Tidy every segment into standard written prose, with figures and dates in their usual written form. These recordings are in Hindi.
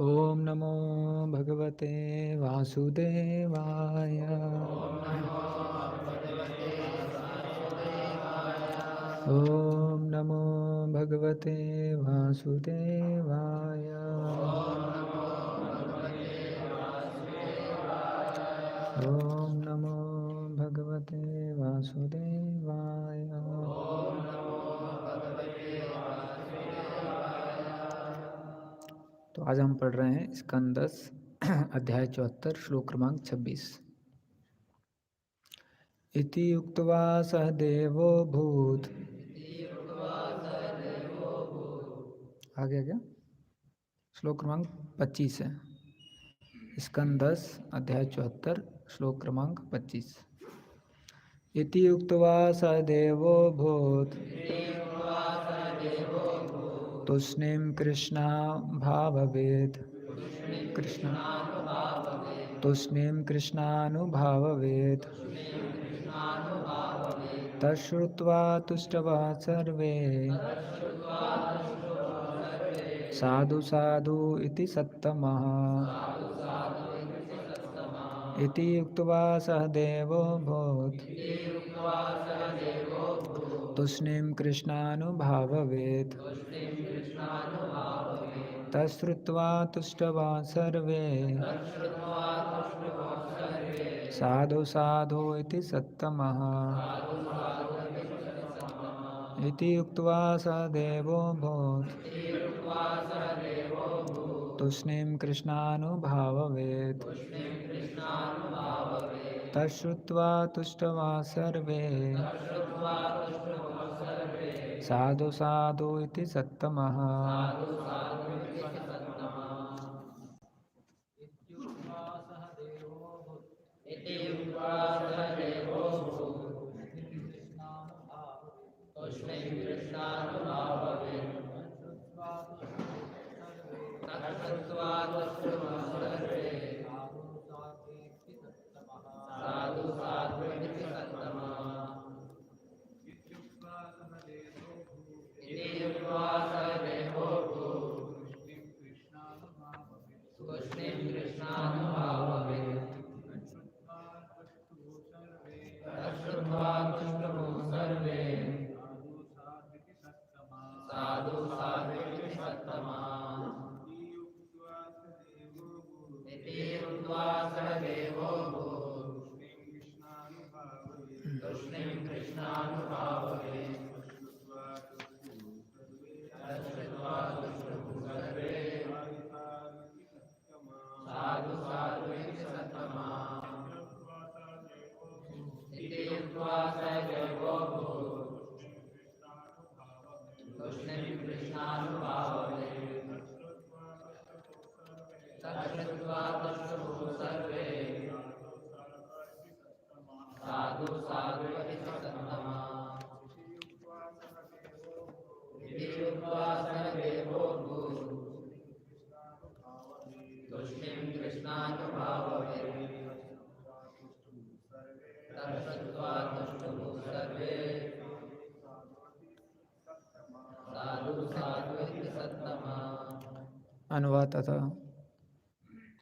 ओम नमो भगवते वासुदेवाय। ओम नमो भगवते वासुदेवाय। ओम नमो भगवते वासुदेवाय। तो आज हम पढ़ रहे हैं स्कंद 10 अध्याय 74 श्लोक क्रमांक 26। इति उक्त्वा सह देवो भूत। आगे क्या श्लोक क्रमांक 25 है। स्कंद 10 अध्याय 74 श्लोक क्रमांक 25। इति उक्त्वा स देवो भूत तुष्णीं कृष्णा भाववेत्। कृष्ण तुष्णीं कृष्णानुभाववेत्। तच्छ्रुत्वा तुष्टवः सर्वे साधु साधु इति सत्तमः। इति उक्त्वा सः देवो भूत् तुष्णीं कृष्णानुभाववेत्। तच्छ्रुत्वा तुष्टवः सर्वे साधु साधु इति सत्तमः। इति उक्त्वा सः देवो भूत् तुष्णीं कृष्णानुभाववेत्। तच्छ्रुत्वा तुष्टवः सर्वे साधु साधु इति सत्तमः।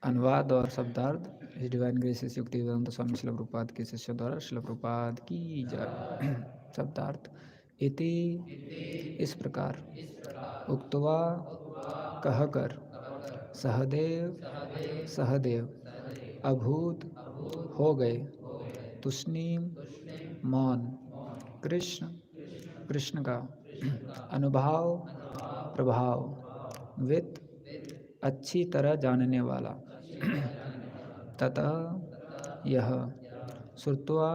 अनुवाद और शब्दार्थ इस डिवाइन ग्रेसेस युक्ति वेदांत स्वामी श्रील प्रभुपाद के शिष्य द्वारा श्रील प्रभुपाद की जय। शब्दार्थ इति इस प्रकार, उक्त्वा कहकर, सहदेव अभूत हो गए, तुष्णीम मौन, कृष्ण का, अनुभाव प्रभाव, वित्त अच्छी तरह जानने वाला, ततः यह, श्रुत्वा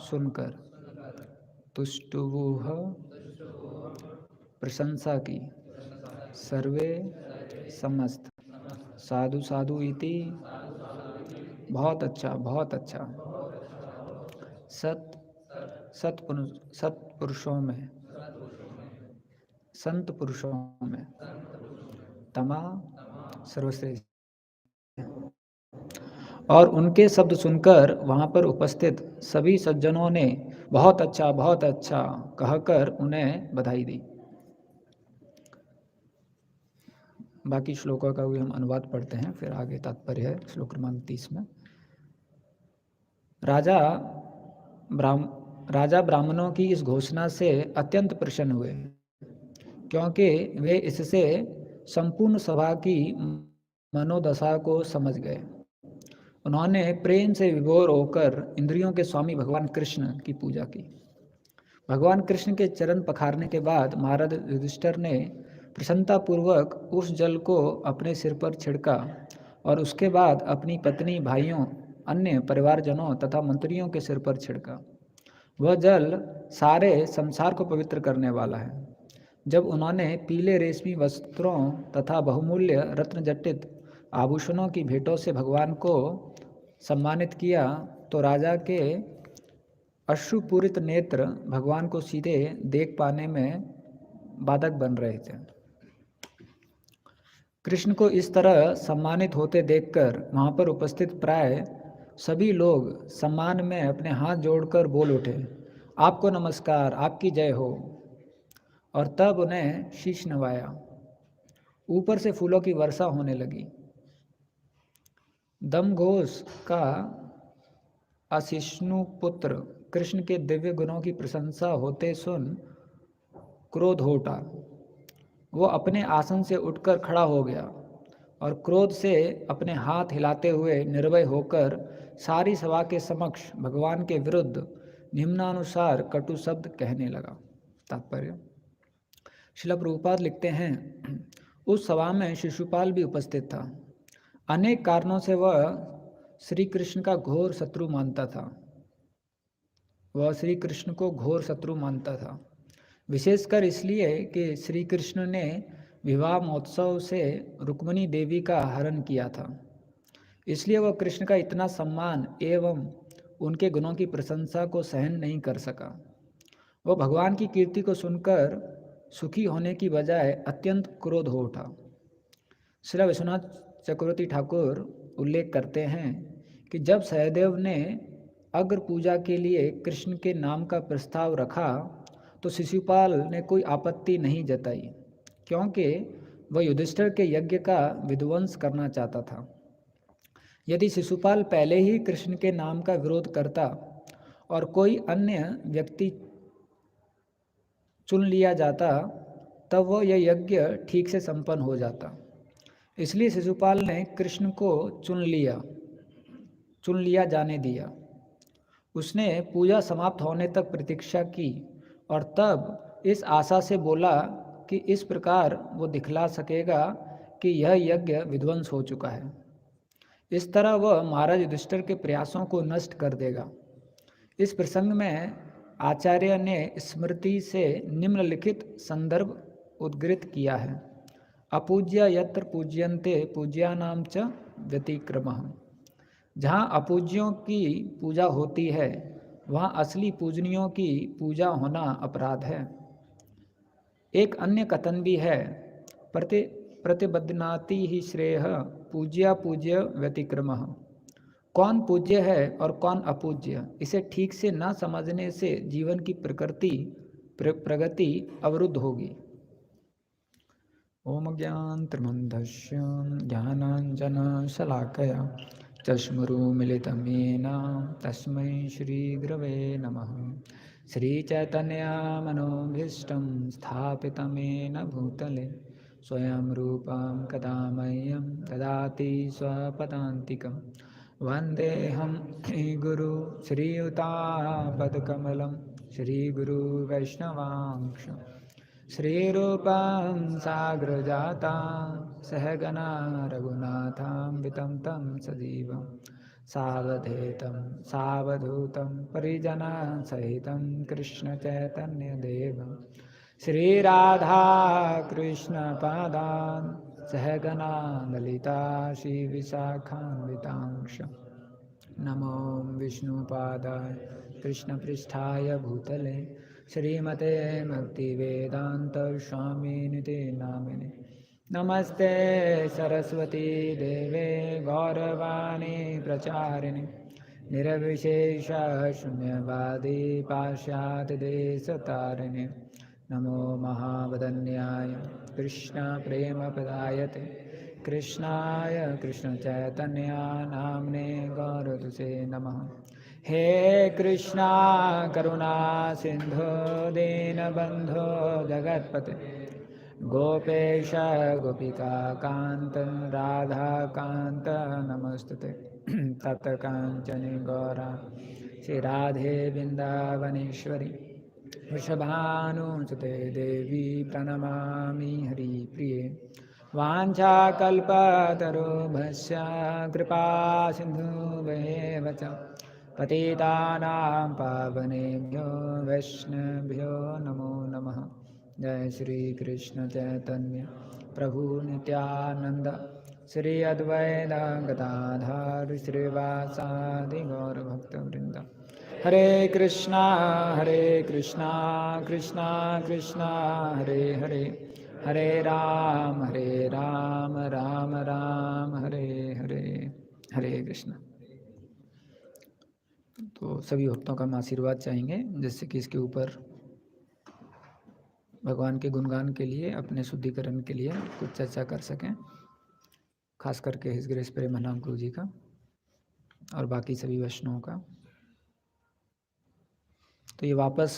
सुनकर, तुष्टुवुः प्रशंसा की, सर्वे समस्त, साधु साधु इति बहुत अच्छा, सत्पुरुषों में, संत पुरुषों में, तमा सर्वश्रेष्ठ। और उनके शब्द सुनकर वहाँ पर उपस्थित सभी सज्जनों ने बहुत अच्छा कहकर उन्हें बधाई दी। बाकी श्लोकों का भी हम अनुवाद पढ़ते हैं, फिर आगे तात्पर्य है श्लोक क्रमांक 30 में। राजा ब्राह्मणों की इस घोषणा से अत्यंत प्रसन्न हुए, क्योंकि वे इससे संपूर्ण सभा की मनोदशा को समझ गए। उन्होंने प्रेम से विभोर होकर इंद्रियों के स्वामी भगवान कृष्ण की पूजा की। भगवान कृष्ण के चरण पखारने के बाद महाराज युधिष्ठिर ने प्रसन्नतापूर्वक उस जल को अपने सिर पर छिड़का और उसके बाद अपनी पत्नी, भाइयों, अन्य परिवारजनों तथा मंत्रियों के सिर पर छिड़का। वह जल सारे संसार को पवित्र करने वाला है। जब उन्होंने पीले रेशमी वस्त्रों तथा बहुमूल्य रत्नजटित आभूषणों की भेंटों से भगवान को सम्मानित किया, तो राजा के अश्रुपूरित नेत्र भगवान को सीधे देख पाने में बाधक बन रहे थे। कृष्ण को इस तरह सम्मानित होते देखकर वहाँ पर उपस्थित प्राय सभी लोग सम्मान में अपने हाथ जोड़कर बोल उठे, आपको नमस्कार, आपकी जय हो। और तब उन्हें शीश नवाया। ऊपर से फूलों की वर्षा होने लगी। दमघोष का अशिष्णु पुत्र कृष्ण के दिव्य गुणों की प्रशंसा होते सुन क्रोध हो उठा। वो अपने आसन से उठकर खड़ा हो गया और क्रोध से अपने हाथ हिलाते हुए निर्भय होकर सारी सभा के समक्ष भगवान के विरुद्ध निम्नानुसार कटु शब्द कहने लगा। तात्पर्य, श्रील प्रभुपाद लिखते हैं, उस सभा में शिशुपाल भी उपस्थित था। अनेक कारणों से वह श्री कृष्ण का घोर शत्रु मानता था। वह श्री कृष्ण को घोर शत्रु मानता था, विशेषकर इसलिए कि श्री कृष्ण ने विवाह महोत्सव से रुक्मिणी देवी का हरण किया था। इसलिए वह कृष्ण का इतना सम्मान एवं उनके गुणों की प्रशंसा को सहन नहीं कर सका। वह भगवान की कीर्ति को सुनकर सुखी होने की बजाय अत्यंत क्रोध हो उठा। श्री विश्वनाथ चक्रवर्ती ठाकुर उल्लेख करते हैं कि जब सहदेव ने अग्र पूजा के लिए कृष्ण के नाम का प्रस्ताव रखा तो शिशुपाल ने कोई आपत्ति नहीं जताई, क्योंकि वह युधिष्ठिर के यज्ञ का विध्वंस करना चाहता था। यदि शिशुपाल पहले ही कृष्ण के नाम का विरोध करता और कोई अन्य व्यक्ति चुन लिया जाता, तब वह यह यज्ञ ठीक से संपन्न हो जाता। इसलिए शिशुपाल ने कृष्ण को चुन लिया जाने दिया। उसने पूजा समाप्त होने तक प्रतीक्षा की और तब इस आशा से बोला कि इस प्रकार वो दिखला सकेगा कि यह यज्ञ विध्वंस हो चुका है। इस तरह वह महाराज युधिष्ठिर के प्रयासों को नष्ट कर देगा। इस प्रसंग में आचार्य ने स्मृति से निम्नलिखित संदर्भ उद्धृत किया है। अपूज्य यत्र पूज्यन्ते पूज्यानां च व्यतिक्रमः। जहाँ अपूज्यों की पूजा होती है, वहाँ असली पूजनियों की पूजा होना अपराध है। एक अन्य कथन भी है, प्रतिबद्धनाति ही श्रेयः पूज्या पूज्य व्यतिक्रमः। कौन पूज्य है और कौन अपूज्य, इसे ठीक से न समझने से जीवन की प्रगति अवरुद्ध होगी। ओम ज्ञानतिमिरन्धस्य ज्ञानाञ्जनशलाकया चक्षुरुन्मीलितं येन तस्मै श्रीगुरवे नमः। श्रीचैतन्यमनोभीष्टं स्थापितं येन भूतले स्वयं रूपं कदा मह्यं ददाति स्वपदान्तिकं। वन्देऽहं श्रीगुरु श्रीयुतापदकमलं श्रीगुरुवैष्णवांश श्रीरूपं साग्रजातां सहगना रघुनाथान्वितं तं सजीवं सावधूतं परिजनसहितं कृष्णचैतन्यदेवं श्रीराधाकृष्णपादान् सहगना ललिता श्रीविशाखान्वितांश। नमो विष्णुपादाय कृष्णपृष्ठाय भूतले श्रीमते भक्तिवेदान्तस्वामिनिति नामिने। नमस्ते सरस्वती देवे गौरवाणी प्रचारिणे निर्विशेषशून्यवादी पाश्चात्यदेशतारिणे। नमो महावदन्याय कृष्णप्रेमप्रदायते कृष्णाय कृष्णचैतन्या नाम्ने गौरतुसे नमः। हे कृष्णा करुणा सिंधु दीनबन्धो जगत्पते गोपेश गोपिका कांत राधाकांत नमस्तुते। तप्तकांचन गौरा श्री राधे वृंदावनेश्वरी वृषभानुसुते देवी प्रणमामि हरिप्रिये। वाञ्छाकल्पतरुभ्यश्च कृपा सिन्धुभ्येव च पतितानां पावनेभ्यो वैष्णवेभ्यो नमो नमः। जय श्री कृष्ण चैतन्य प्रभु नित्यानंद श्री अद्वैत गदाधर श्रीवासादि गौरभक्तवृंद। हरे कृष्णा कृष्णा कृष्णा हरे हरे, हरे राम राम राम हरे हरे। हरे कृष्ण। तो सभी भक्तों का हम आशीर्वाद चाहेंगे जिससे कि इसके ऊपर भगवान के गुणगान के लिए, अपने शुद्धिकरण के लिए कुछ चर्चा कर सकें, खास करके हिज ग्रेस प्रेमानंद गुरु जी का और बाकी सभी वैष्णवों का। तो ये वापस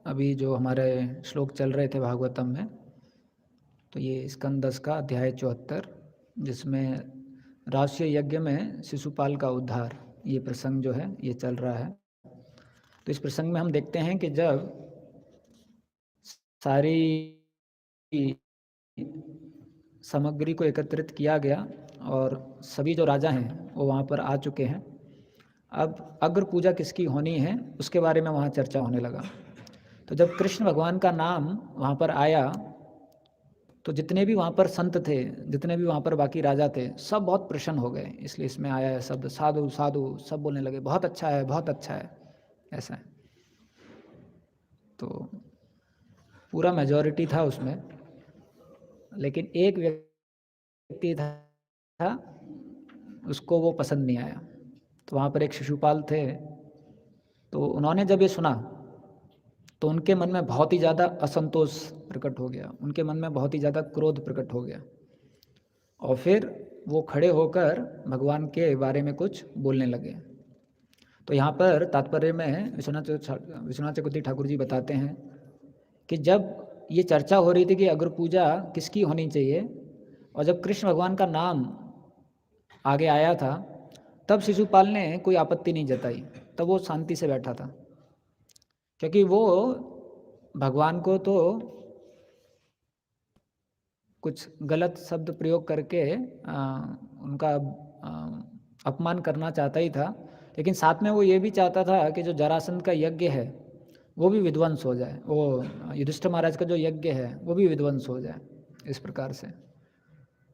अभी जो हमारे श्लोक चल रहे थे भागवतम में, तो ये स्कंद 10 का अध्याय 74, जिसमें राष्ट्रीय यज्ञ में शिशुपाल का उद्धार, ये प्रसंग जो है ये चल रहा है। तो इस प्रसंग में हम देखते हैं कि जब सारी सामग्री को एकत्रित किया गया और सभी जो राजा हैं वो वहाँ पर आ चुके हैं, अब अग्र पूजा किसकी होनी है उसके बारे में वहाँ चर्चा होने लगा। तो जब कृष्ण भगवान का नाम वहाँ पर आया तो जितने भी वहाँ पर संत थे, जितने भी वहाँ पर बाकी राजा थे, सब बहुत प्रसन्न हो गए। इसलिए इसमें आया है शब्द साधु साधु, सब बोलने लगे बहुत अच्छा है, बहुत अच्छा है, ऐसा है। तो पूरा मेजॉरिटी था उसमें, लेकिन एक व्यक्ति था उसको वो पसंद नहीं आया। तो वहाँ पर एक शिशुपाल थे, तो उन्होंने जब ये सुना तो उनके मन में बहुत ही ज़्यादा असंतोष प्रकट हो गया, उनके मन में बहुत ही ज़्यादा क्रोध प्रकट हो गया, और फिर वो खड़े होकर भगवान के बारे में कुछ बोलने लगे। तो यहाँ पर तात्पर्य में विश्वनाथ चक्रवर्ती ठाकुर जी बताते हैं कि जब ये चर्चा हो रही थी कि अग्र पूजा किसकी होनी चाहिए, और जब कृष्ण भगवान का नाम आगे आया था, तब शिशुपाल ने कोई आपत्ति नहीं जताई, तब वो शांति से बैठा था, क्योंकि वो भगवान को तो कुछ गलत शब्द प्रयोग करके उनका अपमान करना चाहता ही था, लेकिन साथ में वो ये भी चाहता था कि जो जरासंध का यज्ञ है वो भी विध्वंस हो जाए, वो युधिष्ठिर महाराज का जो यज्ञ है वो भी विध्वंस हो जाए, इस प्रकार से।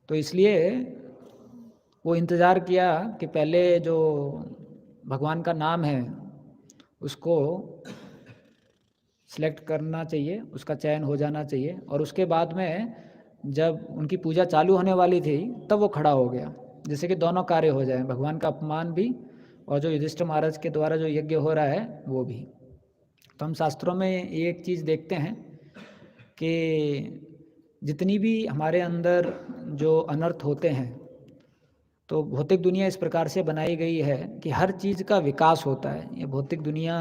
तो इसलिए वो इंतज़ार किया कि पहले जो भगवान का नाम है उसको सिलेक्ट करना चाहिए, उसका चयन हो जाना चाहिए, और उसके बाद में जब उनकी पूजा चालू होने वाली थी तब वो खड़ा हो गया, जिससे कि दोनों कार्य हो जाए, भगवान का अपमान भी और जो युधिष्ठिर महाराज के द्वारा जो यज्ञ हो रहा है वो भी। तो हम शास्त्रों में एक चीज़ देखते हैं कि जितनी भी हमारे अंदर जो अनर्थ होते हैं, तो भौतिक दुनिया इस प्रकार से बनाई गई है कि हर चीज़ का विकास होता है। ये भौतिक दुनिया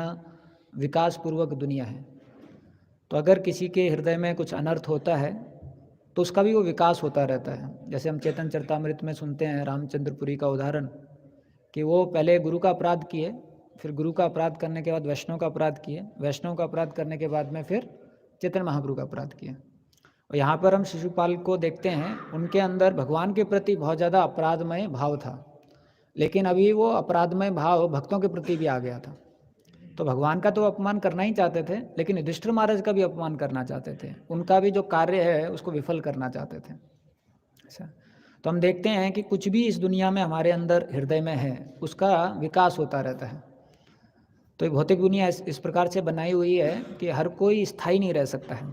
विकास पूर्वक दुनिया है। तो अगर किसी के हृदय में कुछ अनर्थ होता है तो उसका भी वो विकास होता रहता है। जैसे हम चेतन चरितामृत में सुनते हैं रामचंद्रपुरी का उदाहरण, कि वो पहले गुरु का अपराध किए, फिर गुरु का अपराध करने के बाद वैष्णव का अपराध किए, वैष्णव का अपराध करने के बाद में फिर चेतन महाप्रभु का अपराध किए। और यहाँ पर हम शिशुपाल को देखते हैं, उनके अंदर भगवान के प्रति बहुत ज़्यादा अपराधमय भाव था, लेकिन अभी वो अपराधमय भाव भक्तों के प्रति भी आ गया था। तो भगवान का तो अपमान करना ही चाहते थे, लेकिन युधिष्ठिर महाराज का भी अपमान करना चाहते थे, उनका भी जो कार्य है उसको विफल करना चाहते थे। ऐसा तो हम देखते हैं कि कुछ भी इस दुनिया में हमारे अंदर हृदय में है उसका विकास होता रहता है। तो ये भौतिक दुनिया इस प्रकार से बनाई हुई है कि हर कोई स्थायी नहीं रह सकता है।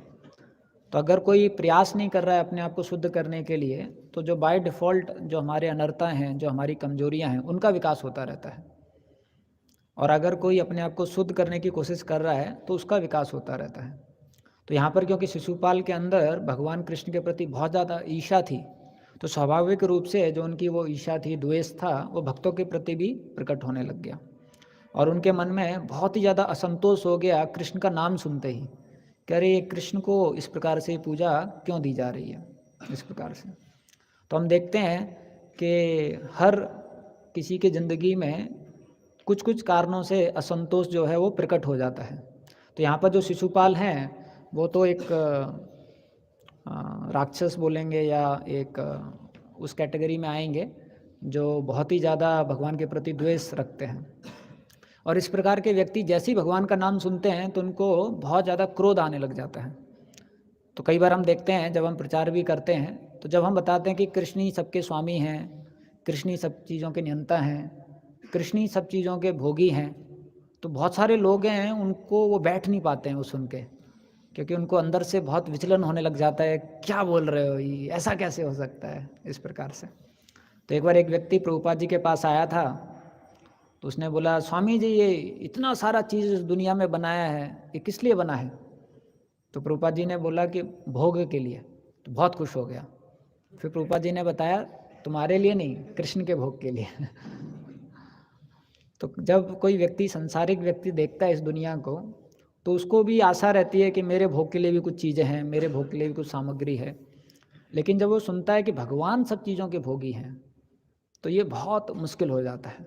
तो अगर कोई प्रयास नहीं कर रहा है अपने आप को शुद्ध करने के लिए, तो जो बाय डिफ़ॉल्ट जो हमारे अनर्थता हैं, जो हमारी कमजोरियां हैं, उनका विकास होता रहता है। और अगर कोई अपने आप को शुद्ध करने की कोशिश कर रहा है तो उसका विकास होता रहता है। तो यहाँ पर क्योंकि शिशुपाल के अंदर भगवान कृष्ण के प्रति बहुत ज़्यादा ईर्ष्या थी, तो स्वाभाविक रूप से जो उनकी वो ईर्ष्या थी, द्वेष था, वो भक्तों के प्रति भी प्रकट होने लग गया और उनके मन में बहुत ही ज़्यादा असंतोष हो गया कृष्ण का नाम सुनते ही कि अरे कृष्ण को इस प्रकार से पूजा क्यों दी जा रही है इस प्रकार से। तो हम देखते हैं कि हर किसी के ज़िंदगी में कुछ कुछ कारणों से असंतोष जो है वो प्रकट हो जाता है। तो यहाँ पर जो शिशुपाल हैं वो तो एक राक्षस बोलेंगे या एक उस कैटेगरी में आएंगे जो बहुत ही ज़्यादा भगवान के प्रति द्वेष रखते हैं। और इस प्रकार के व्यक्ति जैसे ही भगवान का नाम सुनते हैं तो उनको बहुत ज़्यादा क्रोध आने लग जाता है। तो कई बार हम देखते हैं जब हम प्रचार भी करते हैं तो जब हम बताते हैं कि कृष्ण ही सबके स्वामी हैं, कृष्ण ही सब चीज़ों के नियंता हैं, कृष्ण ही सब चीज़ों के भोगी हैं, तो बहुत सारे लोग हैं उनको वो बैठ नहीं पाते हैं वो सुन के, क्योंकि उनको अंदर से बहुत विचलन होने लग जाता है, क्या बोल रहे हो, ये ऐसा कैसे हो सकता है इस प्रकार से। तो एक बार एक व्यक्ति प्रभुपाद जी के पास आया था, तो उसने बोला स्वामी जी ये इतना सारा चीज़ इस दुनिया में बनाया है, ये किस लिए बना है? तो प्रभुपाद जी ने बोला कि भोग के लिए। तो बहुत खुश हो गया। फिर प्रभुपाद जी ने बताया तुम्हारे लिए नहीं, कृष्ण के भोग के लिए। तो जब कोई व्यक्ति सांसारिक व्यक्ति देखता है इस दुनिया को तो उसको भी आशा रहती है कि मेरे भोग के लिए भी कुछ चीज़ें हैं, मेरे भोग के लिए भी कुछ सामग्री है। लेकिन जब वो सुनता है कि भगवान सब चीज़ों के भोगी हैं तो ये बहुत मुश्किल हो जाता है।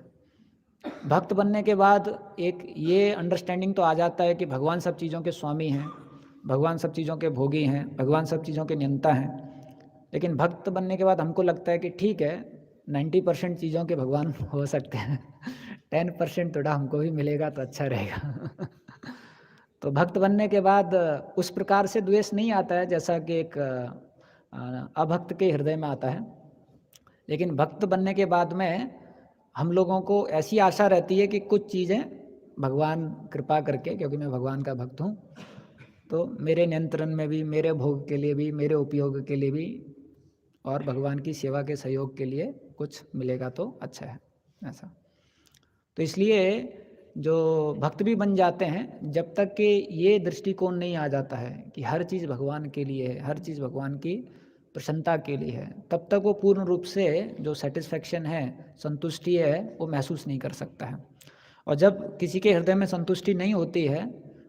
भक्त बनने के बाद एक ये अंडरस्टैंडिंग तो आ जाता है कि भगवान सब चीज़ों के स्वामी हैं, भगवान सब चीज़ों के भोगी हैं, भगवान सब चीज़ों के नियंता हैं। लेकिन भक्त बनने के बाद हमको लगता है कि ठीक है 90% चीज़ों के भगवान हो सकते हैं, 10% थोड़ा हमको भी मिलेगा तो अच्छा रहेगा। तो भक्त बनने के बाद उस प्रकार से द्वेष नहीं आता है जैसा कि एक अभक्त के हृदय में आता है। लेकिन भक्त बनने के बाद में हम लोगों को ऐसी आशा रहती है कि कुछ चीज़ें भगवान कृपा करके, क्योंकि मैं भगवान का भक्त हूँ, तो मेरे नियंत्रण में भी, मेरे भोग के लिए भी, मेरे उपयोग के लिए भी और भगवान की सेवा के सहयोग के लिए कुछ मिलेगा तो अच्छा है ऐसा। तो इसलिए जो भक्त भी बन जाते हैं, जब तक कि ये दृष्टिकोण नहीं आ जाता है कि हर चीज़ भगवान के लिए है, हर चीज़ भगवान की प्रसन्नता के लिए है, तब तक वो पूर्ण रूप से जो सेटिस्फैक्शन है, संतुष्टि है, वो महसूस नहीं कर सकता है। और जब किसी के हृदय में संतुष्टि नहीं होती है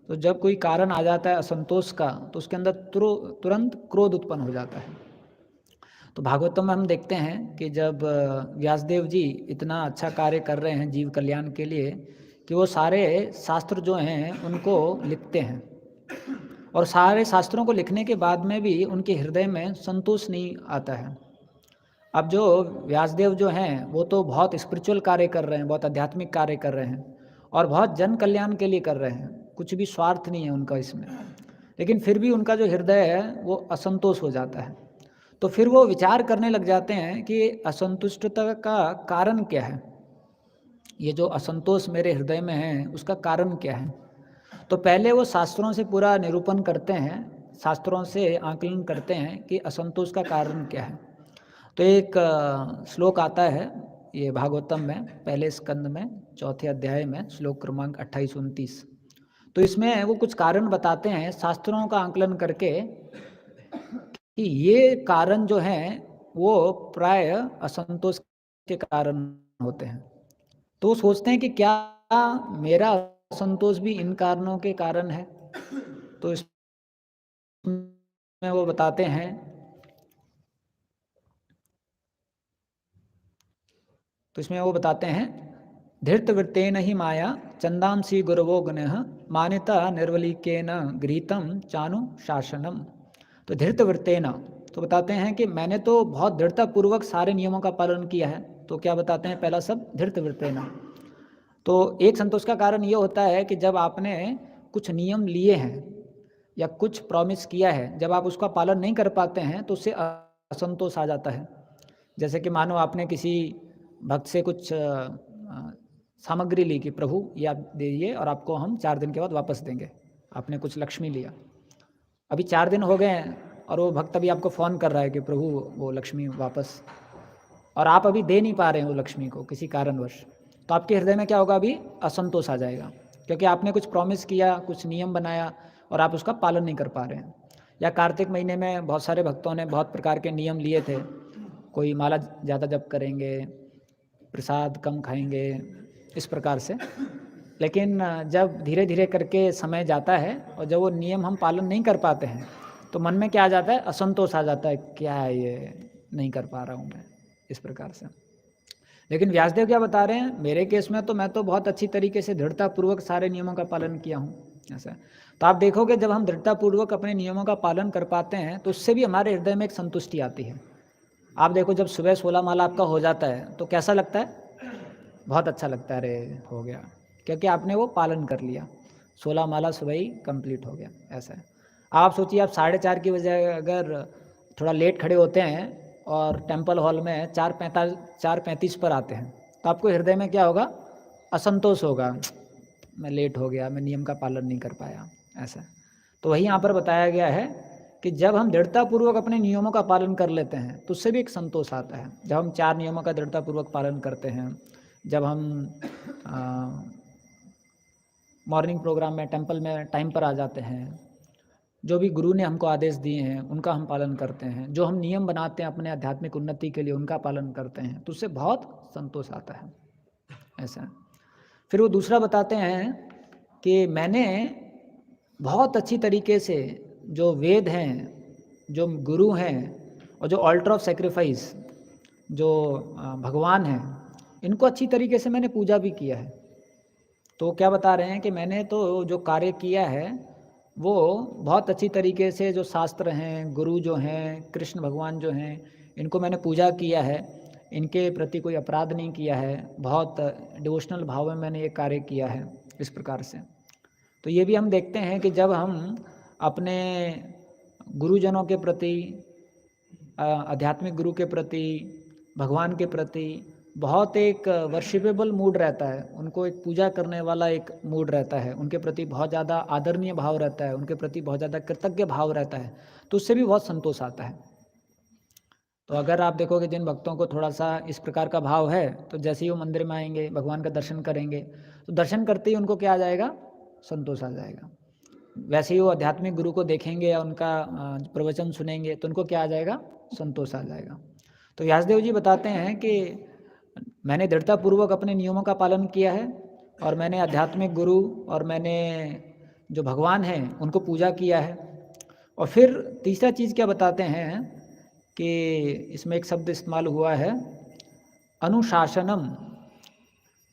तो जब कोई कारण आ जाता है असंतोष का तो उसके अंदर तुरंत क्रोध उत्पन्न हो जाता है। तो भागवतम में हम देखते हैं कि जब व्यासदेव जी इतना अच्छा कार्य कर रहे हैं जीव कल्याण के लिए कि वो सारे शास्त्र जो हैं उनको लिखते हैं, और सारे शास्त्रों को लिखने के बाद में भी उनके हृदय में संतोष नहीं आता है। अब जो व्यासदेव जो हैं वो तो बहुत स्पिरिचुअल कार्य कर रहे हैं, बहुत आध्यात्मिक कार्य कर रहे हैं और बहुत जन कल्याण के लिए कर रहे हैं, कुछ भी स्वार्थ नहीं है उनका इसमें, लेकिन फिर भी उनका जो हृदय है वो असंतोष हो जाता है। तो फिर वो विचार करने लग जाते हैं कि असंतुष्टता का कारण क्या है, ये जो असंतोष मेरे हृदय में है उसका कारण क्या है। तो पहले वो शास्त्रों से पूरा निरूपण करते हैं, शास्त्रों से आकलन करते हैं कि असंतोष का कारण क्या है। तो एक श्लोक आता है ये भागवतम में पहले स्कंद में चौथे अध्याय में श्लोक क्रमांक 28-29। तो इसमें वो कुछ कारण बताते हैं शास्त्रों का आकलन करके कि ये कारण जो हैं वो प्राय असंतोष के कारण होते हैं। तो सोचते हैं कि क्या मेरा असंतोष भी इन कारणों के कारण है। तो इसमें वो बताते हैं, धृतवृत्तेन ही माया चंदांसी गुरवो गुणः मान्यता निर्वलिकेन गृहीतम चानु शासनम। तो धृतवृत्तेन, तो बताते हैं कि मैंने तो बहुत दृढ़तापूर्वक सारे नियमों का पालन किया है। तो क्या बताते हैं, पहला शब्द धृतवृत्तेन। तो एक संतोष का कारण ये होता है कि जब आपने कुछ नियम लिए हैं या कुछ प्रॉमिस किया है, जब आप उसका पालन नहीं कर पाते हैं तो उससे असंतोष आ जाता है। जैसे कि मानो आपने किसी भक्त से कुछ सामग्री ली कि प्रभु ये आप दे दिए और आपको हम 4 दिन के बाद वापस देंगे। आपने कुछ लक्ष्मी लिया, अभी 4 दिन हो गए हैं और वो भक्त अभी आपको फ़ोन कर रहा है कि प्रभु वो लक्ष्मी वापस, और आप अभी दे नहीं पा रहे हैं वो लक्ष्मी को किसी कारणवश। तो आपके हृदय में क्या होगा, अभी असंतोष आ जाएगा, क्योंकि आपने कुछ प्रॉमिस किया, कुछ नियम बनाया, और आप उसका पालन नहीं कर पा रहे हैं। या कार्तिक महीने में बहुत सारे भक्तों ने बहुत प्रकार के नियम लिए थे, कोई माला ज़्यादा जप करेंगे, प्रसाद कम खाएंगे, इस प्रकार से। लेकिन जब धीरे धीरे करके समय जाता है और जब वो नियम हम पालन नहीं कर पाते हैं तो मन में क्या आ जाता है, असंतोष आ जाता है, क्या है ये, नहीं कर पा रहा हूँ मैं, इस प्रकार से। लेकिन व्यासदेव क्या बता रहे हैं, मेरे केस में तो मैं तो बहुत अच्छी तरीके से दृढ़तापूर्वक सारे नियमों का पालन किया हूँ, ऐसा। तो आप देखोगे जब हम दृढ़तापूर्वक अपने नियमों का पालन कर पाते हैं तो उससे भी हमारे हृदय में एक संतुष्टि आती है। आप देखो जब सुबह 16 माला आपका हो जाता है तो कैसा लगता है, बहुत अच्छा लगता है, अरे हो गया, क्योंकि आपने वो पालन कर लिया, 16 माला सुबह ही कंप्लीट हो गया, ऐसा है। आप सोचिए आप 4:30 की बजाय अगर थोड़ा लेट खड़े होते हैं और टेम्पल हॉल में 4:35 पर आते हैं तो आपको हृदय में क्या होगा, असंतोष होगा, मैं लेट हो गया, मैं नियम का पालन नहीं कर पाया, ऐसा। तो वही यहाँ पर बताया गया है कि जब हम दृढ़तापूर्वक अपने नियमों का पालन कर लेते हैं तो उससे भी एक संतोष आता है। जब हम 4 नियमों का दृढ़तापूर्वक पालन करते हैं, जब हम मॉर्निंग प्रोग्राम में टेंपल में टाइम पर आ जाते हैं, जो भी गुरु ने हमको आदेश दिए हैं उनका हम पालन करते हैं, जो हम नियम बनाते हैं अपने आध्यात्मिक उन्नति के लिए उनका पालन करते हैं, तो उससे बहुत संतोष आता है, ऐसा। फिर वो दूसरा बताते हैं कि मैंने बहुत अच्छी तरीके से जो वेद हैं, जो गुरु हैं और जो ऑल्टर ऑफ सेक्रीफाइस जो भगवान हैं, इनको अच्छी तरीके से मैंने पूजा भी किया है। तो क्या बता रहे हैं कि मैंने तो जो कार्य किया है वो बहुत अच्छी तरीके से, जो शास्त्र हैं, गुरु जो हैं, कृष्ण भगवान जो हैं, इनको मैंने पूजा किया है, इनके प्रति कोई अपराध नहीं किया है, बहुत डिवोशनल भाव में मैंने ये कार्य किया है, इस प्रकार से। तो ये भी हम देखते हैं कि जब हम अपने गुरुजनों के प्रति, आध्यात्मिक गुरु के प्रति, भगवान के प्रति बहुत एक वर्शिपेबल मूड रहता है, उनको एक पूजा करने वाला एक मूड रहता है, उनके प्रति बहुत ज़्यादा आदरणीय भाव रहता है, उनके प्रति बहुत ज़्यादा कृतज्ञ भाव रहता है, तो उससे भी बहुत संतोष आता है। तो अगर आप देखोगे जिन भक्तों को थोड़ा सा इस प्रकार का भाव है तो जैसे ही वो मंदिर में आएंगे, भगवान का दर्शन करेंगे, तो दर्शन करते ही उनको क्या आ जाएगा, संतोष आ जाएगा। वैसे ही वो आध्यात्मिक गुरु को देखेंगे या उनका प्रवचन सुनेंगे तो उनको क्या आ जाएगा, संतोष आ जाएगा। तो व्यासदेव जी बताते हैं कि मैंने दृढ़तापूर्वक अपने नियमों का पालन किया है और मैंने आध्यात्मिक गुरु और मैंने जो भगवान हैं उनको पूजा किया है। और फिर तीसरा चीज़ क्या बताते हैं कि इसमें एक शब्द इस्तेमाल हुआ है, अनुशासनम।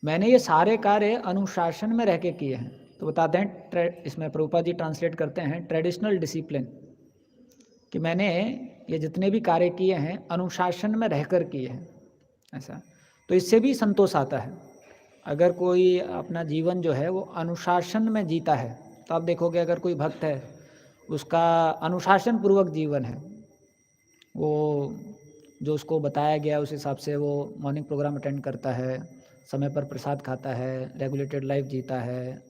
मैंने ये सारे कार्य अनुशासन में रह के किए हैं। तो बताते हैं, इसमें प्रभुपाद जी ट्रांसलेट करते हैं ट्रेडिशनल डिसिप्लिन, कि मैंने ये जितने भी कार्य किए हैं अनुशासन में रहकर किए हैं, ऐसा। तो इससे भी संतोष आता है। अगर कोई अपना जीवन जो है वो अनुशासन में जीता है तो आप देखोगे अगर कोई भक्त है उसका अनुशासन पूर्वक जीवन है, वो जो उसको बताया गया उस हिसाब से वो मॉर्निंग प्रोग्राम अटेंड करता है, समय पर प्रसाद खाता है, रेगुलेटेड लाइफ जीता है,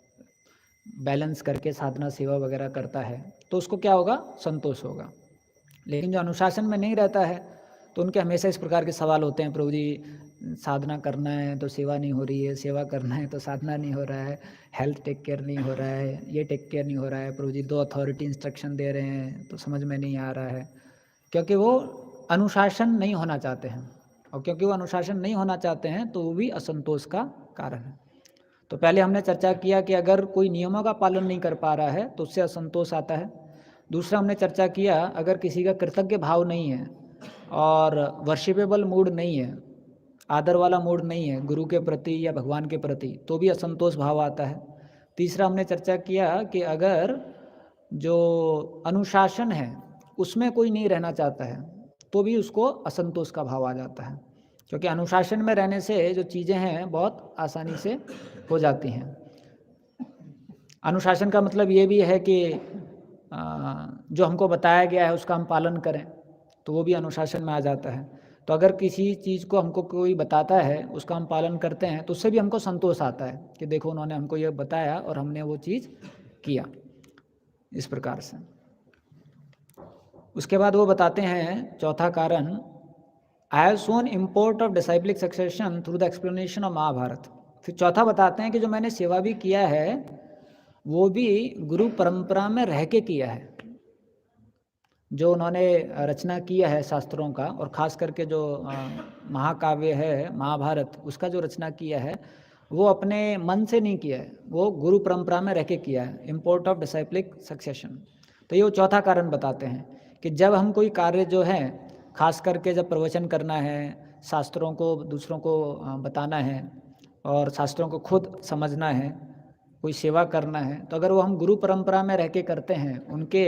बैलेंस करके साधना सेवा वगैरह करता है, तो उसको क्या होगा, संतोष होगा। लेकिन जो अनुशासन में नहीं रहता है तो उनके हमेशा इस प्रकार के सवाल होते हैं, प्रभु जी साधना करना है तो सेवा नहीं हो रही है, सेवा करना है तो साधना नहीं हो रहा है, हेल्थ टेक केयर नहीं हो रहा है, ये टेक केयर नहीं हो रहा है, प्रभु जी 2 अथॉरिटी इंस्ट्रक्शन दे रहे हैं तो समझ में नहीं आ रहा है, क्योंकि वो अनुशासन नहीं होना चाहते हैं। और क्योंकि वो अनुशासन नहीं होना चाहते हैं तो वो भी असंतोष का कारण है। तो पहले हमने चर्चा किया कि अगर कोई नियमों का पालन नहीं कर पा रहा है तो उससे असंतोष आता है। दूसरा हमने चर्चा किया, अगर किसी का कृतज्ञ भाव नहीं है और वर्शिपेबल मूड नहीं है, आदर वाला मूड नहीं है गुरु के प्रति या भगवान के प्रति, तो भी असंतोष भाव आता है। तीसरा हमने चर्चा किया कि अगर जो अनुशासन है उसमें कोई नहीं रहना चाहता है तो भी उसको असंतोष का भाव आ जाता है, क्योंकि अनुशासन में रहने से जो चीज़ें हैं बहुत आसानी से हो जाती हैं। अनुशासन का मतलब ये भी है कि जो हमको बताया गया है उसका हम पालन करें, तो वो भी अनुशासन में आ जाता है। तो अगर किसी चीज़ को हमको कोई बताता है उसका हम पालन करते हैं तो उससे भी हमको संतोष आता है कि देखो उन्होंने हमको ये बताया और हमने वो चीज़ किया, इस प्रकार से। उसके बाद वो बताते हैं चौथा कारण, I have shown import of disciplic succession through the explanation of Mahabharata. फिर चौथा बताते हैं कि जो मैंने सेवा भी किया है वो भी गुरु परंपरा में रह के किया है। जो उन्होंने रचना किया है शास्त्रों का, और ख़ास करके जो महाकाव्य है महाभारत, उसका जो रचना किया है वो अपने मन से नहीं किया है, वो गुरु परंपरा में रह के किया है, इम्पोर्ट ऑफ डिसाइप्लिक सक्सेशन। तो ये वो चौथा कारण बताते हैं कि जब हम कोई कार्य जो है, खास करके जब प्रवचन करना है, शास्त्रों को दूसरों को बताना है और शास्त्रों को खुद समझना है, कोई सेवा करना है, तो अगर वो हम गुरु परंपरा में रह के करते हैं, उनके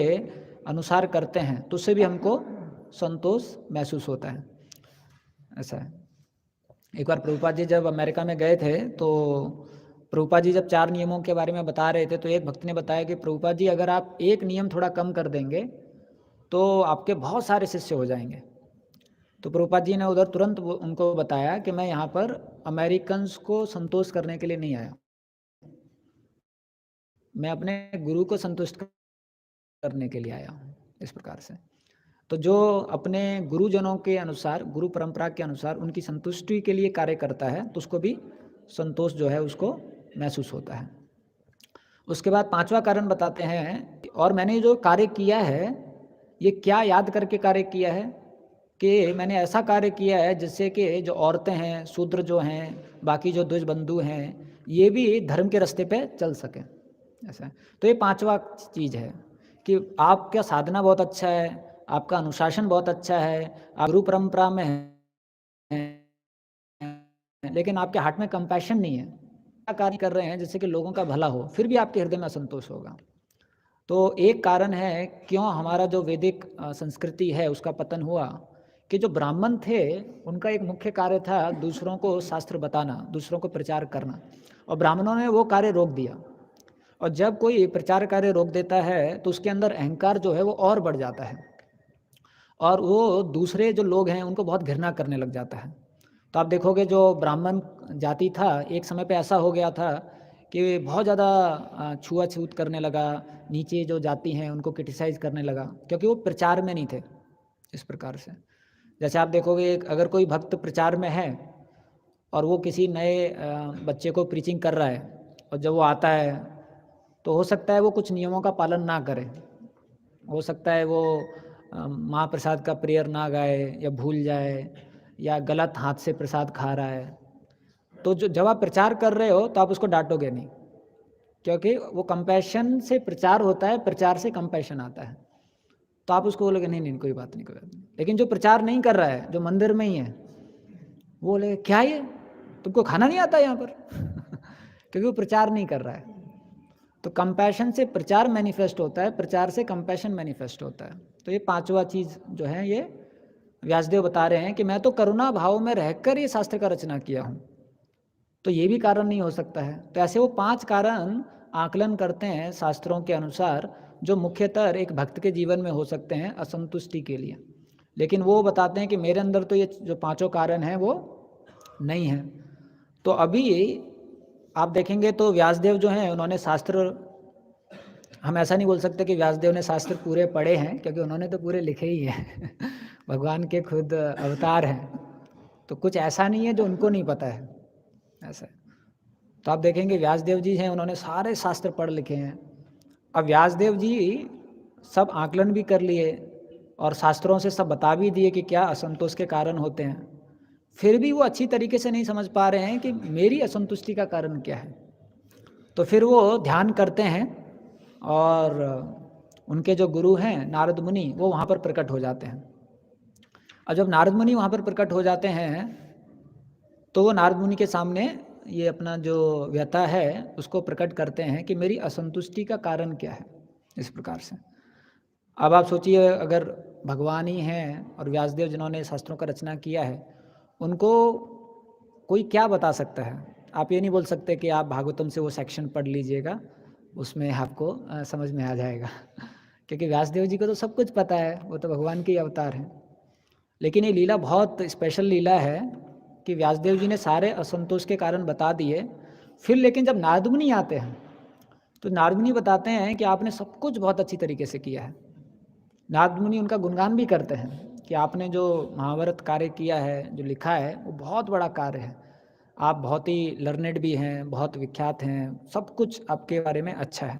अनुसार करते हैं, तो उससे भी हमको संतोष महसूस होता है। ऐसा है। एक बार प्रभुपाद जी जब अमेरिका में गए थे, तो प्रभुपाद जी जब 4 नियमों के बारे में बता रहे थे, तो एक भक्त ने बताया कि प्रभुपाद जी अगर आप एक नियम थोड़ा कम कर देंगे तो आपके बहुत सारे शिष्य हो जाएंगे। तो प्रभुपाद जी ने उधर तुरंत उनको बताया कि मैं यहाँ पर अमेरिकन्स को संतोष करने के लिए नहीं आया, मैं अपने गुरु को संतुष्ट करने के लिए आया हूँ। इस प्रकार से तो जो अपने गुरुजनों के अनुसार, गुरु परंपरा के अनुसार उनकी संतुष्टि के लिए कार्य करता है, तो उसको भी संतोष जो है उसको महसूस होता है। उसके बाद 5वां कारण बताते हैं, और मैंने जो कार्य किया है ये क्या याद करके कार्य किया है, कि मैंने ऐसा कार्य किया है जिससे कि जो औरतें हैं, शूद्र जो हैं, बाकी जो द्विज बंधु हैं, ये भी धर्म के रास्ते पे चल सकें। ऐसा है। तो ये 5वां चीज़ है कि आपका साधना बहुत अच्छा है, आपका अनुशासन बहुत अच्छा है, आप गुरु परंपरा में हैं, लेकिन आपके हार्ट में कंपैशन नहीं है, क्या कार्य कर रहे हैं जिससे कि लोगों का भला हो, फिर भी आपके हृदय में असंतोष होगा। तो एक कारण है क्यों हमारा जो वैदिक संस्कृति है उसका पतन हुआ, कि जो ब्राह्मण थे उनका एक मुख्य कार्य था दूसरों को शास्त्र बताना, दूसरों को प्रचार करना, और ब्राह्मणों ने वो कार्य रोक दिया। और जब कोई प्रचार कार्य रोक देता है तो उसके अंदर अहंकार जो है वो और बढ़ जाता है, और वो दूसरे जो लोग हैं उनको बहुत घृणा करने लग जाता है। तो आप देखोगे जो ब्राह्मण जाति था, एक समय पे ऐसा हो गया था कि बहुत ज़्यादा छुआछूत करने लगा, नीचे जो जाति हैं उनको क्रिटिसाइज़ करने लगा, क्योंकि वो प्रचार में नहीं थे। इस प्रकार से जैसे आप देखोगे अगर कोई भक्त प्रचार में है और वो किसी नए बच्चे को प्रीचिंग कर रहा है, और जब वो आता है तो हो सकता है वो कुछ नियमों का पालन ना करे, हो सकता है वो महाप्रसाद का प्रेयर ना गाए या भूल जाए, या गलत हाथ से प्रसाद खा रहा है। तो जो जब आप प्रचार कर रहे हो तो आप उसको डांटोगे नहीं, क्योंकि वो कंपैशन से प्रचार होता है, प्रचार से कंपैशन आता है। तो आप उसको बोलोगे नहीं नहीं कोई बात नहीं, कोई बात नहीं। लेकिन जो प्रचार नहीं कर रहा है, जो मंदिर में ही है, वो बोले क्या ये तुमको खाना नहीं आता यहाँ पर क्योंकि वो प्रचार नहीं कर रहा है। तो कंपैशन से प्रचार मैनिफेस्ट होता है, प्रचार से कंपैशन मैनिफेस्ट होता है। तो ये 5वां चीज़ जो है ये व्यासदेव बता रहे हैं कि मैं तो करुणा भाव में रहकर ये शास्त्र का रचना किया हूँ, तो ये भी कारण नहीं हो सकता है। तो ऐसे वो 5 कारण आकलन करते हैं शास्त्रों के अनुसार, जो मुख्यतः एक भक्त के जीवन में हो सकते हैं असंतुष्टि के लिए। लेकिन वो बताते हैं कि मेरे अंदर तो ये जो 5 कारण हैं वो नहीं है। तो अभी आप देखेंगे तो व्यासदेव जो हैं उन्होंने शास्त्र, हम ऐसा नहीं बोल सकते कि व्यासदेव ने शास्त्र पूरे पढ़े हैं, क्योंकि उन्होंने तो पूरे लिखे ही हैं भगवान के खुद अवतार हैं, तो कुछ ऐसा नहीं है जो उनको नहीं पता है। ऐसा है। तो आप देखेंगे व्यासदेव जी हैं, उन्होंने सारे शास्त्र पढ़ लिखे हैं। अब व्यासदेव जी सब आकलन भी कर लिए और शास्त्रों से सब बता भी दिए कि क्या असंतोष के कारण होते हैं, फिर भी वो अच्छी तरीके से नहीं समझ पा रहे हैं कि मेरी असंतुष्टि का कारण क्या है। तो फिर वो ध्यान करते हैं, और उनके जो गुरु हैं नारद मुनि, वो वहाँ पर प्रकट हो जाते हैं। और जब नारद मुनि वहाँ पर प्रकट हो जाते हैं तो वो नारद मुनि के सामने ये अपना जो व्यथा है उसको प्रकट करते हैं कि मेरी असंतुष्टि का कारण क्या है। इस प्रकार से अब आप सोचिए, अगर भगवान ही हैं और व्यासदेव जिन्होंने शास्त्रों का रचना किया है, उनको कोई क्या बता सकता है। आप ये नहीं बोल सकते कि आप भागवतम से वो सेक्शन पढ़ लीजिएगा, उसमें आपको समझ में आ जाएगा क्योंकि व्यासदेव जी को तो सब कुछ पता है, वो तो भगवान के ही अवतार हैं। लेकिन ये लीला बहुत स्पेशल लीला है कि व्यासदेव जी ने सारे असंतोष के कारण बता दिए। फिर लेकिन जब नारद मुनि आते हैं तो नारद मुनि बताते हैं कि आपने सब कुछ बहुत अच्छी तरीके से किया है। नारद मुनि उनका गुणगान भी करते हैं कि आपने जो महाभारत कार्य किया है, जो लिखा है, वो बहुत बड़ा कार्य है। आप बहुत ही लर्नेड भी हैं, बहुत विख्यात हैं, सब कुछ आपके बारे में अच्छा है।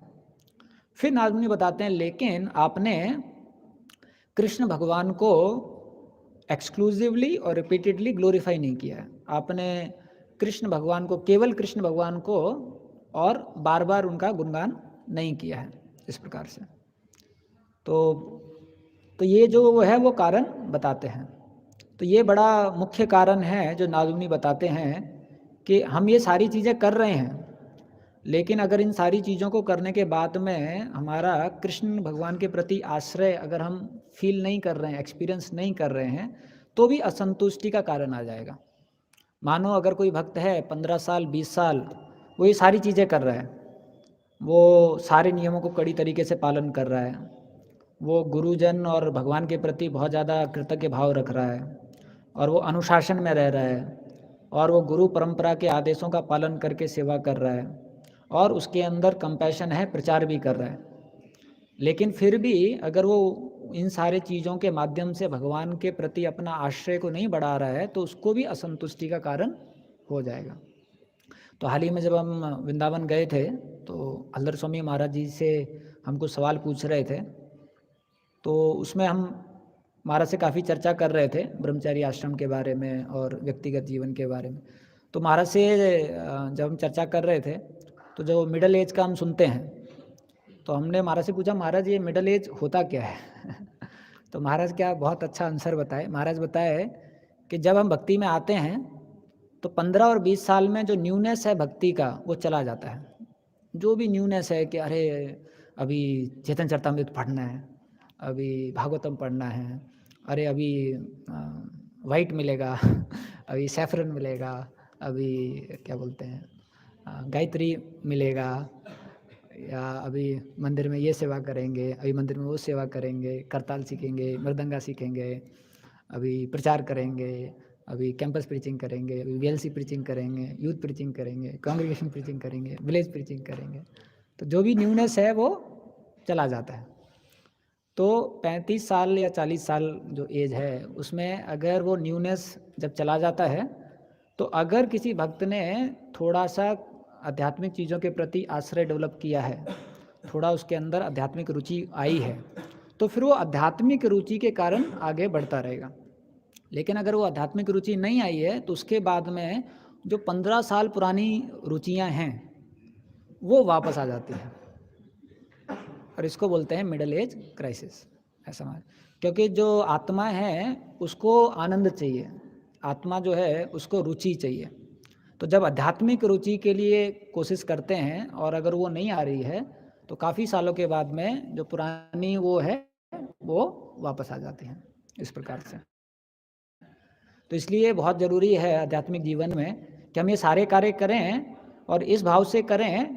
फिर नारद मुनि बताते हैं लेकिन आपने कृष्ण भगवान को एक्सक्लूसिवली और रिपीटेडली ग्लोरीफाई नहीं किया है। आपने कृष्ण भगवान को, केवल कृष्ण भगवान को और बार बार उनका गुणगान नहीं किया है इस प्रकार से। तो ये जो वो है वो कारण बताते हैं। तो ये बड़ा मुख्य कारण है जो नारद मुनि बताते हैं कि हम ये सारी चीज़ें कर रहे हैं, लेकिन अगर इन सारी चीज़ों को करने के बाद में हमारा कृष्ण भगवान के प्रति आश्रय अगर हम फील नहीं कर रहे हैं, एक्सपीरियंस नहीं कर रहे हैं, तो भी असंतुष्टि का कारण आ जाएगा। मानो अगर कोई भक्त है 15 साल 20 साल वो ये सारी चीज़ें कर रहा है, वो सारे नियमों को कड़ी तरीके से पालन कर रहा है, वो गुरुजन और भगवान के प्रति बहुत ज़्यादा कृतज्ञ भाव रख रहा है, और वो अनुशासन में रह रहा है, और वो गुरु परंपरा के आदेशों का पालन करके सेवा कर रहा है, और उसके अंदर कंपैशन है, प्रचार भी कर रहा है, लेकिन फिर भी अगर वो इन सारे चीज़ों के माध्यम से भगवान के प्रति अपना आश्रय को नहीं बढ़ा रहा है, तो उसको भी असंतुष्टि का कारण हो जाएगा। तो हाल ही में जब हम वृंदावन गए थे तो हल्दर स्वामी महाराज जी से हमको सवाल पूछ रहे थे, तो उसमें हम महाराज से काफ़ी चर्चा कर रहे थे ब्रह्मचारी आश्रम के बारे में और व्यक्तिगत जीवन के बारे में। तो महाराज से जब हम चर्चा कर रहे थे तो जो मिडल एज का हम सुनते हैं, तो हमने महाराज से पूछा महाराज ये मिडल एज होता क्या है तो महाराज क्या बहुत अच्छा आंसर बताए। महाराज बताए कि जब हम भक्ति में आते हैं तो 15 और 20 साल में जो न्यूनेस है भक्ति का वो चला जाता है। जो भी न्यूनेस है कि अरे अभी चेतन चरितामृत पढ़ना है, अभी भागवतम पढ़ना है, अरे अभी वाइट मिलेगा अभी सैफरन मिलेगा, अभी क्या बोलते हैं गायत्री मिलेगा, या अभी मंदिर में ये सेवा करेंगे, अभी मंदिर में वो सेवा करेंगे, करताल सीखेंगे, मृदंगा सीखेंगे, अभी प्रचार करेंगे, अभी कैंपस प्रीचिंग करेंगे, अभी वीएलसी प्रीचिंग करेंगे, यूथ प्रीचिंग करेंगे, कांग्रेगेशन प्रीचिंग करेंगे, विलेज प्रीचिंग करेंगे। तो जो भी न्यूनेस है वो चला जाता है। तो 35 साल या 40 साल जो एज है उसमें अगर वो न्यूनेस जब चला जाता है, तो अगर किसी भक्त ने थोड़ा सा आध्यात्मिक चीज़ों के प्रति आश्रय डेवलप किया है, थोड़ा उसके अंदर आध्यात्मिक रुचि आई है, तो फिर वो आध्यात्मिक रुचि के कारण आगे बढ़ता रहेगा। लेकिन अगर वो आध्यात्मिक रुचि नहीं आई है तो उसके बाद में जो 15 साल पुरानी रुचियां हैं वो वापस आ जाती हैं, और इसको बोलते हैं मिडिल एज क्राइसिस। ऐसा मान, क्योंकि जो आत्मा है उसको आनंद चाहिए, आत्मा जो है उसको रुचि चाहिए। तो जब आध्यात्मिक रुचि के लिए कोशिश करते हैं और अगर वो नहीं आ रही है तो काफ़ी सालों के बाद में जो पुरानी वो है वो वापस आ जाती हैं इस प्रकार से। तो इसलिए बहुत ज़रूरी है आध्यात्मिक जीवन में कि हम ये सारे कार्य करें और इस भाव से करें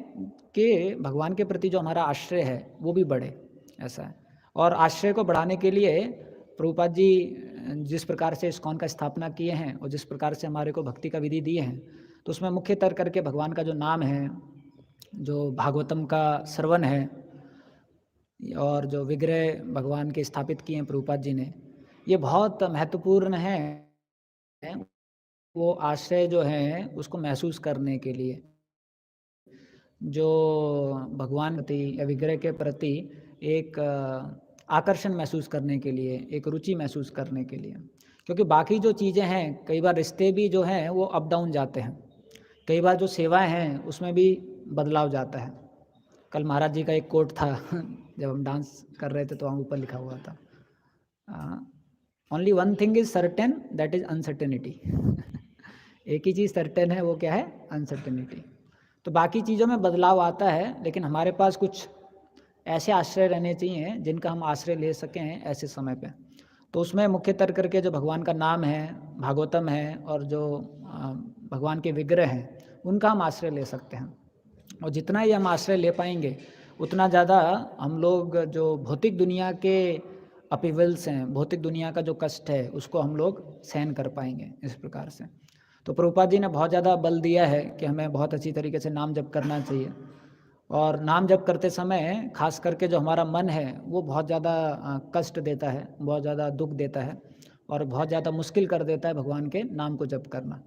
कि भगवान के प्रति जो हमारा आश्रय है वो भी बढ़े, ऐसा है। और आश्रय को बढ़ाने के लिए प्रभुपाद जी जिस प्रकार से इस्कॉन का स्थापना किए हैं और जिस प्रकार से हमारे को भक्ति का विधि दिए हैं, तो उसमें मुख्यतर करके भगवान का जो नाम है, जो भागवतम का श्रवण है, और जो विग्रह भगवान के स्थापित किए हैं प्रभुपाद जी ने, ये बहुत महत्वपूर्ण है वो आश्रय जो है उसको महसूस करने के लिए, जो भगवान प्रति या विग्रह के प्रति एक आकर्षण महसूस करने के लिए, एक रुचि महसूस करने के लिए। क्योंकि बाकी जो चीज़ें हैं, कई बार रिश्ते भी जो हैं वो अप डाउन जाते हैं, कई बार जो सेवाएं हैं उसमें भी बदलाव जाता है। कल महाराज जी का एक कोट था जब हम डांस कर रहे थे तो वहाँ ऊपर लिखा हुआ था, only one thing is certain that is uncertainty एक ही चीज़ सर्टेन है, वो क्या है? अनसर्टेनिटी। तो बाकी चीज़ों में बदलाव आता है, लेकिन हमारे पास कुछ ऐसे आश्रय रहने चाहिए जिनका हम आश्रय ले सकें ऐसे समय पे। तो उसमें मुख्यतर करके जो भगवान का नाम है, भागवतम है, और जो भगवान के विग्रह हैं उनका हम आश्रय ले सकते हैं। और जितना ही हम आश्रय ले पाएंगे उतना ज़्यादा हम लोग जो भौतिक दुनिया के अपीवल्स हैं, भौतिक दुनिया का जो कष्ट है उसको हम लोग सहन कर पाएंगे इस प्रकार से। तो प्रभुपाद जी ने बहुत ज़्यादा बल दिया है कि हमें बहुत अच्छी तरीके से नाम जप करना चाहिए, और नाम जप करते समय खास करके जो हमारा मन है वो बहुत ज़्यादा कष्ट देता है, बहुत ज़्यादा दुख देता है, और बहुत ज़्यादा मुश्किल कर देता है भगवान के नाम को जप करना।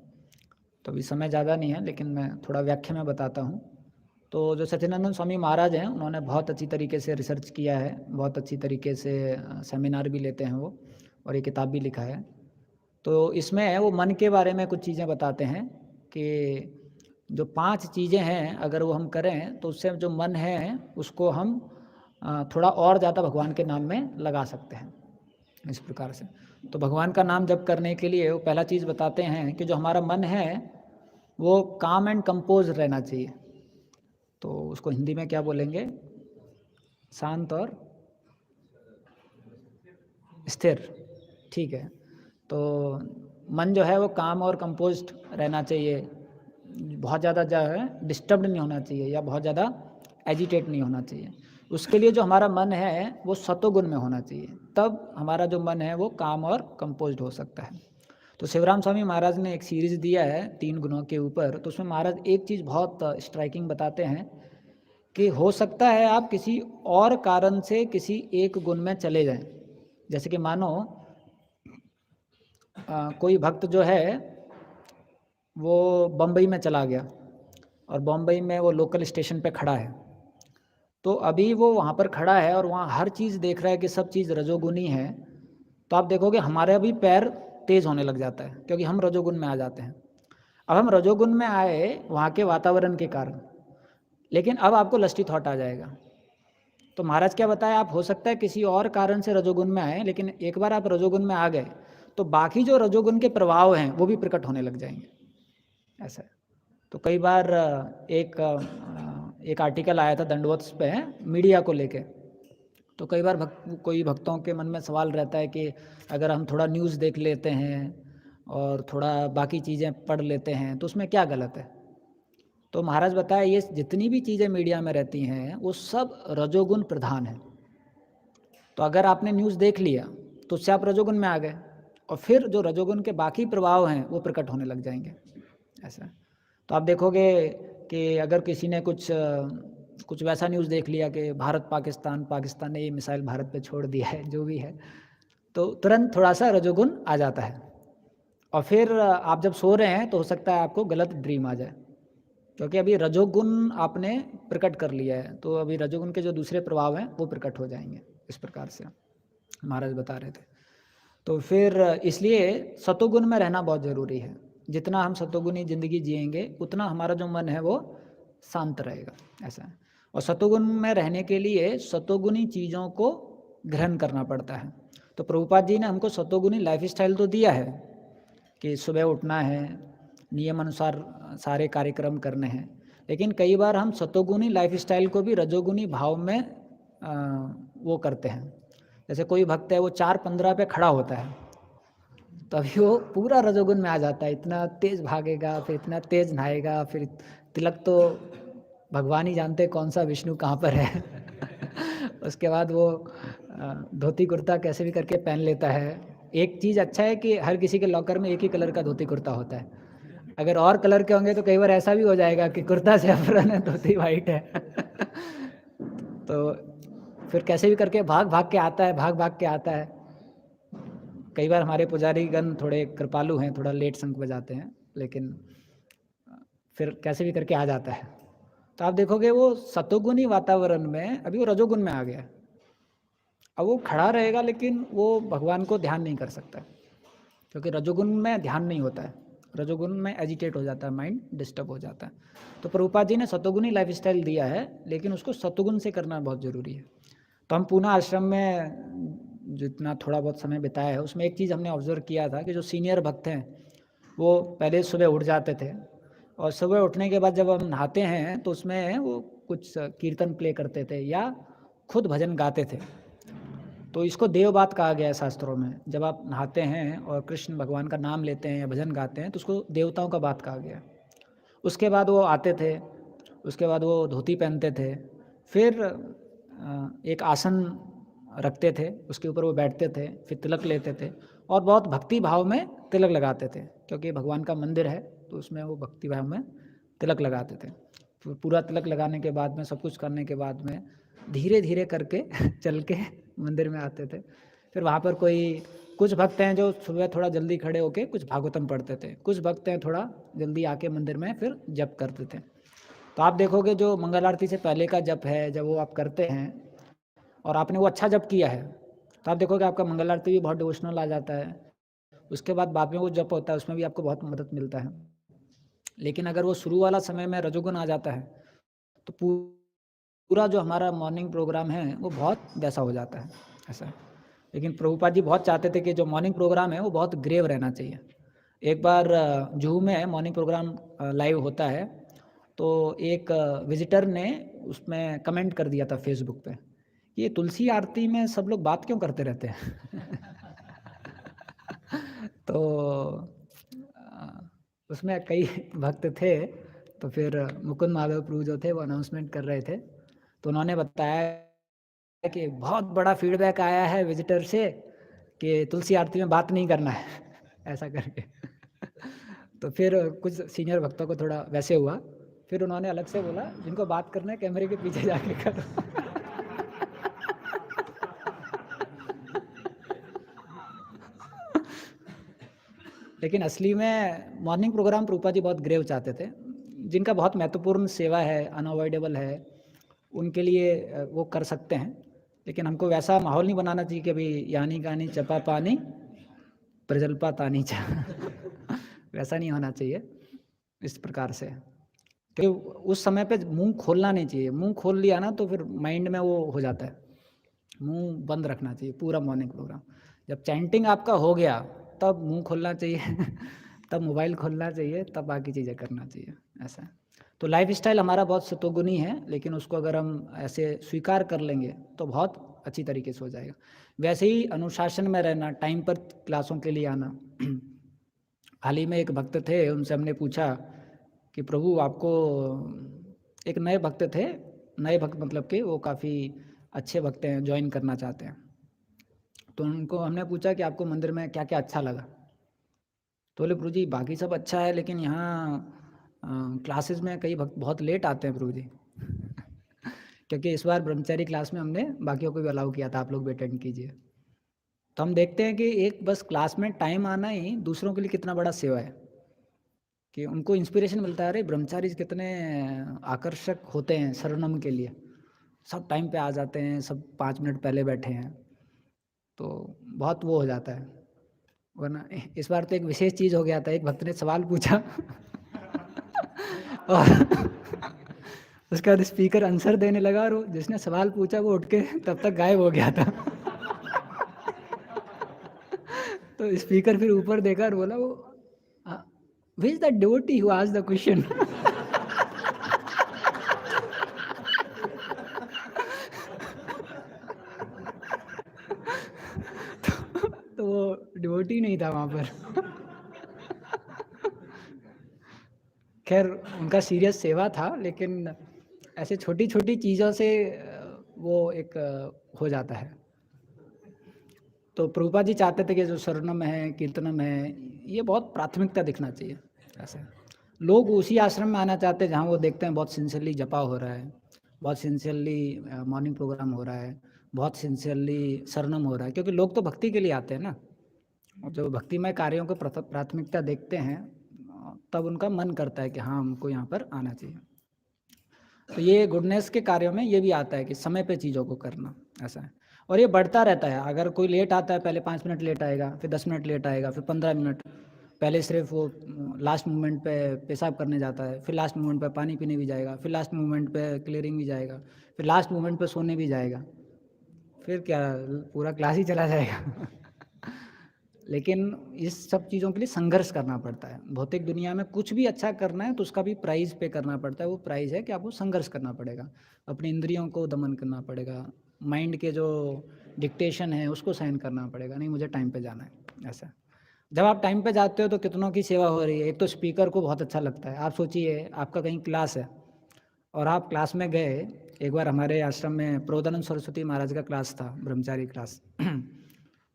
तो अभी समय ज़्यादा नहीं है, लेकिन मैं थोड़ा व्याख्या में बताता हूँ। तो जो सच्चिदानंद स्वामी महाराज हैं, उन्होंने बहुत अच्छी तरीके से रिसर्च किया है, बहुत अच्छी तरीके से सेमिनार भी लेते हैं वो, और ये किताब भी लिखा है। तो इसमें वो मन के बारे में कुछ चीज़ें बताते हैं कि जो 5 चीज़ें हैं अगर वो हम करें तो उससे जो मन है उसको हम थोड़ा और ज़्यादा भगवान के नाम में लगा सकते हैं, इस प्रकार से। तो भगवान का नाम जप करने के लिए वो पहला चीज़ बताते हैं कि जो हमारा मन है वो काम एंड कंपोज रहना चाहिए। तो उसको हिंदी में क्या बोलेंगे? शांत और स्थिर, ठीक है। तो मन जो है वो काम और कंपोज्ड रहना चाहिए, बहुत ज़्यादा जो है डिस्टर्ब्ड नहीं होना चाहिए या बहुत ज़्यादा एजिटेट नहीं होना चाहिए। उसके लिए जो हमारा मन है वो सतोगुण में होना चाहिए, तब हमारा जो मन है वो काम और कंपोज्ड हो सकता है। तो शिवराम स्वामी महाराज ने एक सीरीज़ दिया है 3 गुणों के ऊपर, तो उसमें महाराज एक चीज़ बहुत स्ट्राइकिंग बताते हैं कि हो सकता है आप किसी और कारण से किसी एक गुण में चले जाएं। जैसे कि मानो कोई भक्त जो है वो बम्बई में चला गया और बम्बई में वो लोकल स्टेशन पे खड़ा है, तो अभी वो वहाँ पर खड़ा है और वहाँ हर चीज़ देख रहा है कि सब चीज़ रजोगुनी है। तो आप देखोगे हमारे भी पैर तेज़ होने लग जाता है, क्योंकि हम रजोगुण में आ जाते हैं। अब हम रजोगुण में आए वहाँ के वातावरण के कारण, लेकिन अब आपको लस्टी थॉट आ जाएगा। तो महाराज क्या बताया, आप हो सकता है किसी और कारण से रजोगुण में आए, लेकिन एक बार आप रजोगुण में आ गए तो बाकी जो रजोगुण के प्रभाव हैं वो भी प्रकट होने लग जाएंगे, ऐसा है। तो कई बार एक आर्टिकल आया था दंडवत पे मीडिया को लेके, तो कई बार कोई भक्तों के मन में सवाल रहता है कि अगर हम थोड़ा न्यूज़ देख लेते हैं और थोड़ा बाकी चीज़ें पढ़ लेते हैं तो उसमें क्या गलत है। तो महाराज बताया ये जितनी भी चीज़ें मीडिया में रहती हैं वो सब रजोगुण प्रधान है। तो अगर आपने न्यूज़ देख लिया तो उससे आप रजोगुण में आ गए, और फिर जो रजोगुण के बाकी प्रभाव हैं वो प्रकट होने लग जाएंगे, ऐसा। तो आप देखोगे कि अगर किसी ने कुछ वैसा न्यूज़ देख लिया कि पाकिस्तान ने ये मिसाइल भारत पे छोड़ दिया है, जो भी है, तो तुरंत थोड़ा सा रजोगुण आ जाता है। और फिर आप जब सो रहे हैं तो हो सकता है आपको गलत ड्रीम आ जाए, क्योंकि अभी रजोगुण आपने प्रकट कर लिया है, तो अभी रजोगुण के जो दूसरे प्रभाव हैं वो प्रकट हो जाएंगे, इस प्रकार से महाराज बता रहे थे। तो फिर इसलिए सतोगुण में रहना बहुत ज़रूरी है। जितना हम सतोगुणी ज़िंदगी जिएंगे उतना हमारा जो मन है वो शांत रहेगा, ऐसा है। और सतोगुण में रहने के लिए सतोगुणी चीज़ों को ग्रहण करना पड़ता है। तो प्रभुपाद जी ने हमको सतोगुणी लाइफस्टाइल तो दिया है कि सुबह उठना है, नियम अनुसार सारे कार्यक्रम करने हैं, लेकिन कई बार हम सतोगुणी लाइफस्टाइल को भी रजोगुणी भाव में वो करते हैं। जैसे कोई भक्त है वो 4:15 पे खड़ा होता है, तभी वो पूरा रजोगुण में आ जाता है, इतना तेज भागेगा, फिर इतना तेज नहाएगा, फिर तिलक तो भगवान ही जानते कौन सा विष्णु कहाँ पर है उसके बाद वो धोती कुर्ता कैसे भी करके पहन लेता है। एक चीज़ अच्छा है कि हर किसी के लॉकर में एक ही कलर का धोती कुर्ता होता है। अगर और कलर के होंगे तो कई बार ऐसा भी हो जाएगा कि कुर्ता सैफरन है, धोती वाइट है तो फिर कैसे भी करके भाग भाग के आता है। कई बार हमारे पुजारीगण थोड़े कृपालु हैं, थोड़ा लेट शंख बजाते हैं, लेकिन फिर कैसे भी करके आ जाता है। तो आप देखोगे वो सतोगुणी वातावरण में अभी वो रजोगुण में आ गया, अब वो खड़ा रहेगा लेकिन वो भगवान को ध्यान नहीं कर सकता, क्योंकि रजोगुण में ध्यान नहीं होता है, रजोगुण में एजिटेट हो जाता है, माइंड डिस्टर्ब हो जाता है। तो प्रभुपाद जी ने सतोगुणी लाइफस्टाइल दिया है, लेकिन उसको सतोगुण से करना बहुत ज़रूरी है। तो हम पूना आश्रम में जितना थोड़ा बहुत समय बिताया है उसमें एक चीज़ हमने ऑब्जर्व किया था कि जो सीनियर भक्त हैं वो पहले सुबह उठ जाते थे, और सुबह उठने के बाद जब हम नहाते हैं तो उसमें वो कुछ कीर्तन प्ले करते थे या खुद भजन गाते थे। तो इसको देव बात कहा गया है शास्त्रों में। जब आप नहाते हैं और कृष्ण भगवान का नाम लेते हैं या भजन गाते हैं तो उसको देवताओं का बात कहा गया है। उसके बाद वो आते थे, उसके बाद वो धोती पहनते थे, फिर एक आसन रखते थे, उसके ऊपर वो बैठते थे, फिर तिलक लेते थे और बहुत भक्ति भाव में तिलक लगाते थे, क्योंकि भगवान का मंदिर है तो उसमें वो भक्ति भाव में तिलक लगाते थे। फिर पूरा तिलक लगाने के बाद में, सब कुछ करने के बाद में धीरे धीरे करके चल के मंदिर में आते थे। फिर वहाँ पर कोई कुछ भक्त हैं जो सुबह थोड़ा जल्दी खड़े होके कुछ भागवतम पढ़ते थे, कुछ भक्त हैं थोड़ा जल्दी आके मंदिर में फिर जप करते थे। तो आप देखोगे जो मंगल आरती से पहले का जप है, जब वो आप करते हैं और आपने वो अच्छा जप किया है, तो आप देखोगे आपका मंगल आरती भी बहुत डिवोशनल आ जाता है। उसके बाद में वो जप होता है, उसमें भी आपको बहुत मदद मिलता है। लेकिन अगर वो शुरू वाला समय में रजोगुण आ जाता है, तो पूरा जो हमारा मॉर्निंग प्रोग्राम है वो बहुत वैसा हो जाता है, ऐसा है। लेकिन प्रभुपाद जी बहुत चाहते थे कि जो मॉर्निंग प्रोग्राम है वो बहुत ग्रेव रहना चाहिए। एक बार जुहू में मॉर्निंग प्रोग्राम लाइव होता है, तो एक विजिटर ने उसमें कमेंट कर दिया था फेसबुक पे, ये तुलसी आरती में सब लोग बात क्यों करते रहते हैं। तो उसमें कई भक्त थे, तो फिर मुकुंद माधव प्रभु जो थे वो अनाउंसमेंट कर रहे थे, तो उन्होंने बताया कि बहुत बड़ा फीडबैक आया है विजिटर से कि तुलसी आरती में बात नहीं करना है, ऐसा करके। तो फिर कुछ सीनियर भक्तों को थोड़ा वैसे हुआ, फिर उन्होंने अलग से बोला जिनको बात करना है कैमरे के पीछे जाके करो। लेकिन असली में मॉर्निंग प्रोग्राम प्रभुपाद जी बहुत ग्रेव चाहते थे। जिनका बहुत महत्वपूर्ण सेवा है, अनअवॉइडेबल है, उनके लिए वो कर सकते हैं। लेकिन हमको वैसा माहौल नहीं बनाना चाहिए कि अभी यानी गानी चपा पानी प्रजल्पा तानी चा। वैसा नहीं होना चाहिए इस प्रकार से, क्योंकि उस समय पे मुंह खोलना नहीं चाहिए। मुंह खोल लिया ना तो फिर माइंड में वो हो जाता है, मुंह बंद रखना चाहिए पूरा मॉर्निंग प्रोग्राम। जब चैंटिंग आपका हो गया तब मुंह खोलना चाहिए, तब मोबाइल खोलना चाहिए, तब बाकी चीज़ें करना चाहिए, ऐसा है। तो लाइफ स्टाइल हमारा बहुत सतोगुनी है, लेकिन उसको अगर हम ऐसे स्वीकार कर लेंगे तो बहुत अच्छी तरीके से हो जाएगा। वैसे ही अनुशासन में रहना, टाइम पर क्लासों के लिए आना। हाल ही में एक भक्त थे, उनसे हमने पूछा कि प्रभु आपको, एक नए भक्त थे, नए भक्त मतलब कि वो काफ़ी अच्छे भक्त हैं, ज्वाइन करना चाहते हैं। तो उनको हमने पूछा कि आपको मंदिर में क्या क्या अच्छा लगा। तो बोले प्रभु जी बाकी सब अच्छा है, लेकिन यहाँ क्लासेस में कई भक्त बहुत लेट आते हैं प्रभु जी। क्योंकि इस बार ब्रह्मचारी क्लास में हमने बाकियों को भी अलाउ किया था, आप लोग भी अटेंड कीजिए। तो हम देखते हैं कि एक बस क्लास में टाइम आना ही दूसरों के लिए कितना बड़ा सेवा है, कि उनको इंस्पिरेशन मिलता है, अरे ब्रह्मचारी कितने आकर्षक होते हैं शरणम के लिए, सब टाइम पे आ जाते हैं, सब 5 मिनट पहले बैठे हैं, तो बहुत वो हो जाता है। वरना इस बार तो एक विशेष चीज़ हो गया था, एक भक्त ने सवाल पूछा और उसके बाद स्पीकर आंसर देने लगा, और जिसने सवाल पूछा वो उठ के तब तक गायब हो गया था। तो स्पीकर फिर ऊपर देखा और बोला, वो which the devotee who asked the question। तो वो डिवोटी नहीं था वहाँ पर। खैर उनका सीरियस सेवा था, लेकिन ऐसे छोटी छोटी चीज़ों से वो एक हो जाता है। तो प्रभुपाद जी चाहते थे कि जो शरणम है, कीर्तनम है, ये बहुत प्राथमिकता दिखना चाहिए। ऐसे लोग उसी आश्रम में आना चाहते हैं जहाँ वो देखते हैं बहुत सिंसियरली जपा हो रहा है, बहुत सिंसियरली मॉर्निंग प्रोग्राम हो रहा है, बहुत सिंसियरली शरणम हो रहा है, क्योंकि लोग तो भक्ति के लिए आते हैं ना। और जो भक्तिमय कार्यों को प्राथमिकता देखते हैं, तब उनका मन करता है कि हाँ हमको यहाँ पर आना चाहिए। तो ये गुडनेस के कार्यों में ये भी आता है कि समय पे चीज़ों को करना, ऐसा है। और ये बढ़ता रहता है, अगर कोई लेट आता है, पहले 5 मिनट लेट आएगा, फिर 10 मिनट लेट आएगा, फिर 15 मिनट, पहले सिर्फ वो लास्ट मोमेंट पे पेशाब करने जाता है, फिर लास्ट मोमेंट पे पानी पीने भी जाएगा, फिर लास्ट मोमेंट पे क्लियरिंग भी जाएगा, फिर लास्ट मोमेंट पे सोने भी जाएगा, फिर क्या पूरा क्लास ही चला जाएगा। लेकिन इस सब चीज़ों के लिए संघर्ष करना पड़ता है। भौतिक दुनिया में कुछ भी अच्छा करना है तो उसका भी प्राइस पे करना पड़ता है। वो प्राइस है कि आपको संघर्ष करना पड़ेगा, अपनी इंद्रियों को दमन करना पड़ेगा, माइंड के जो डिक्टेशन है उसको सहन करना पड़ेगा, नहीं मुझे टाइम पे जाना है, ऐसा। जब आप टाइम पे जाते हो तो कितनों की सेवा हो रही है। एक तो स्पीकर को बहुत अच्छा लगता है। आप सोचिए आपका कहीं क्लास है और आप क्लास में गए। एक बार हमारे आश्रम में प्रोदानंद सरस्वती महाराज का क्लास था, ब्रह्मचारी क्लास।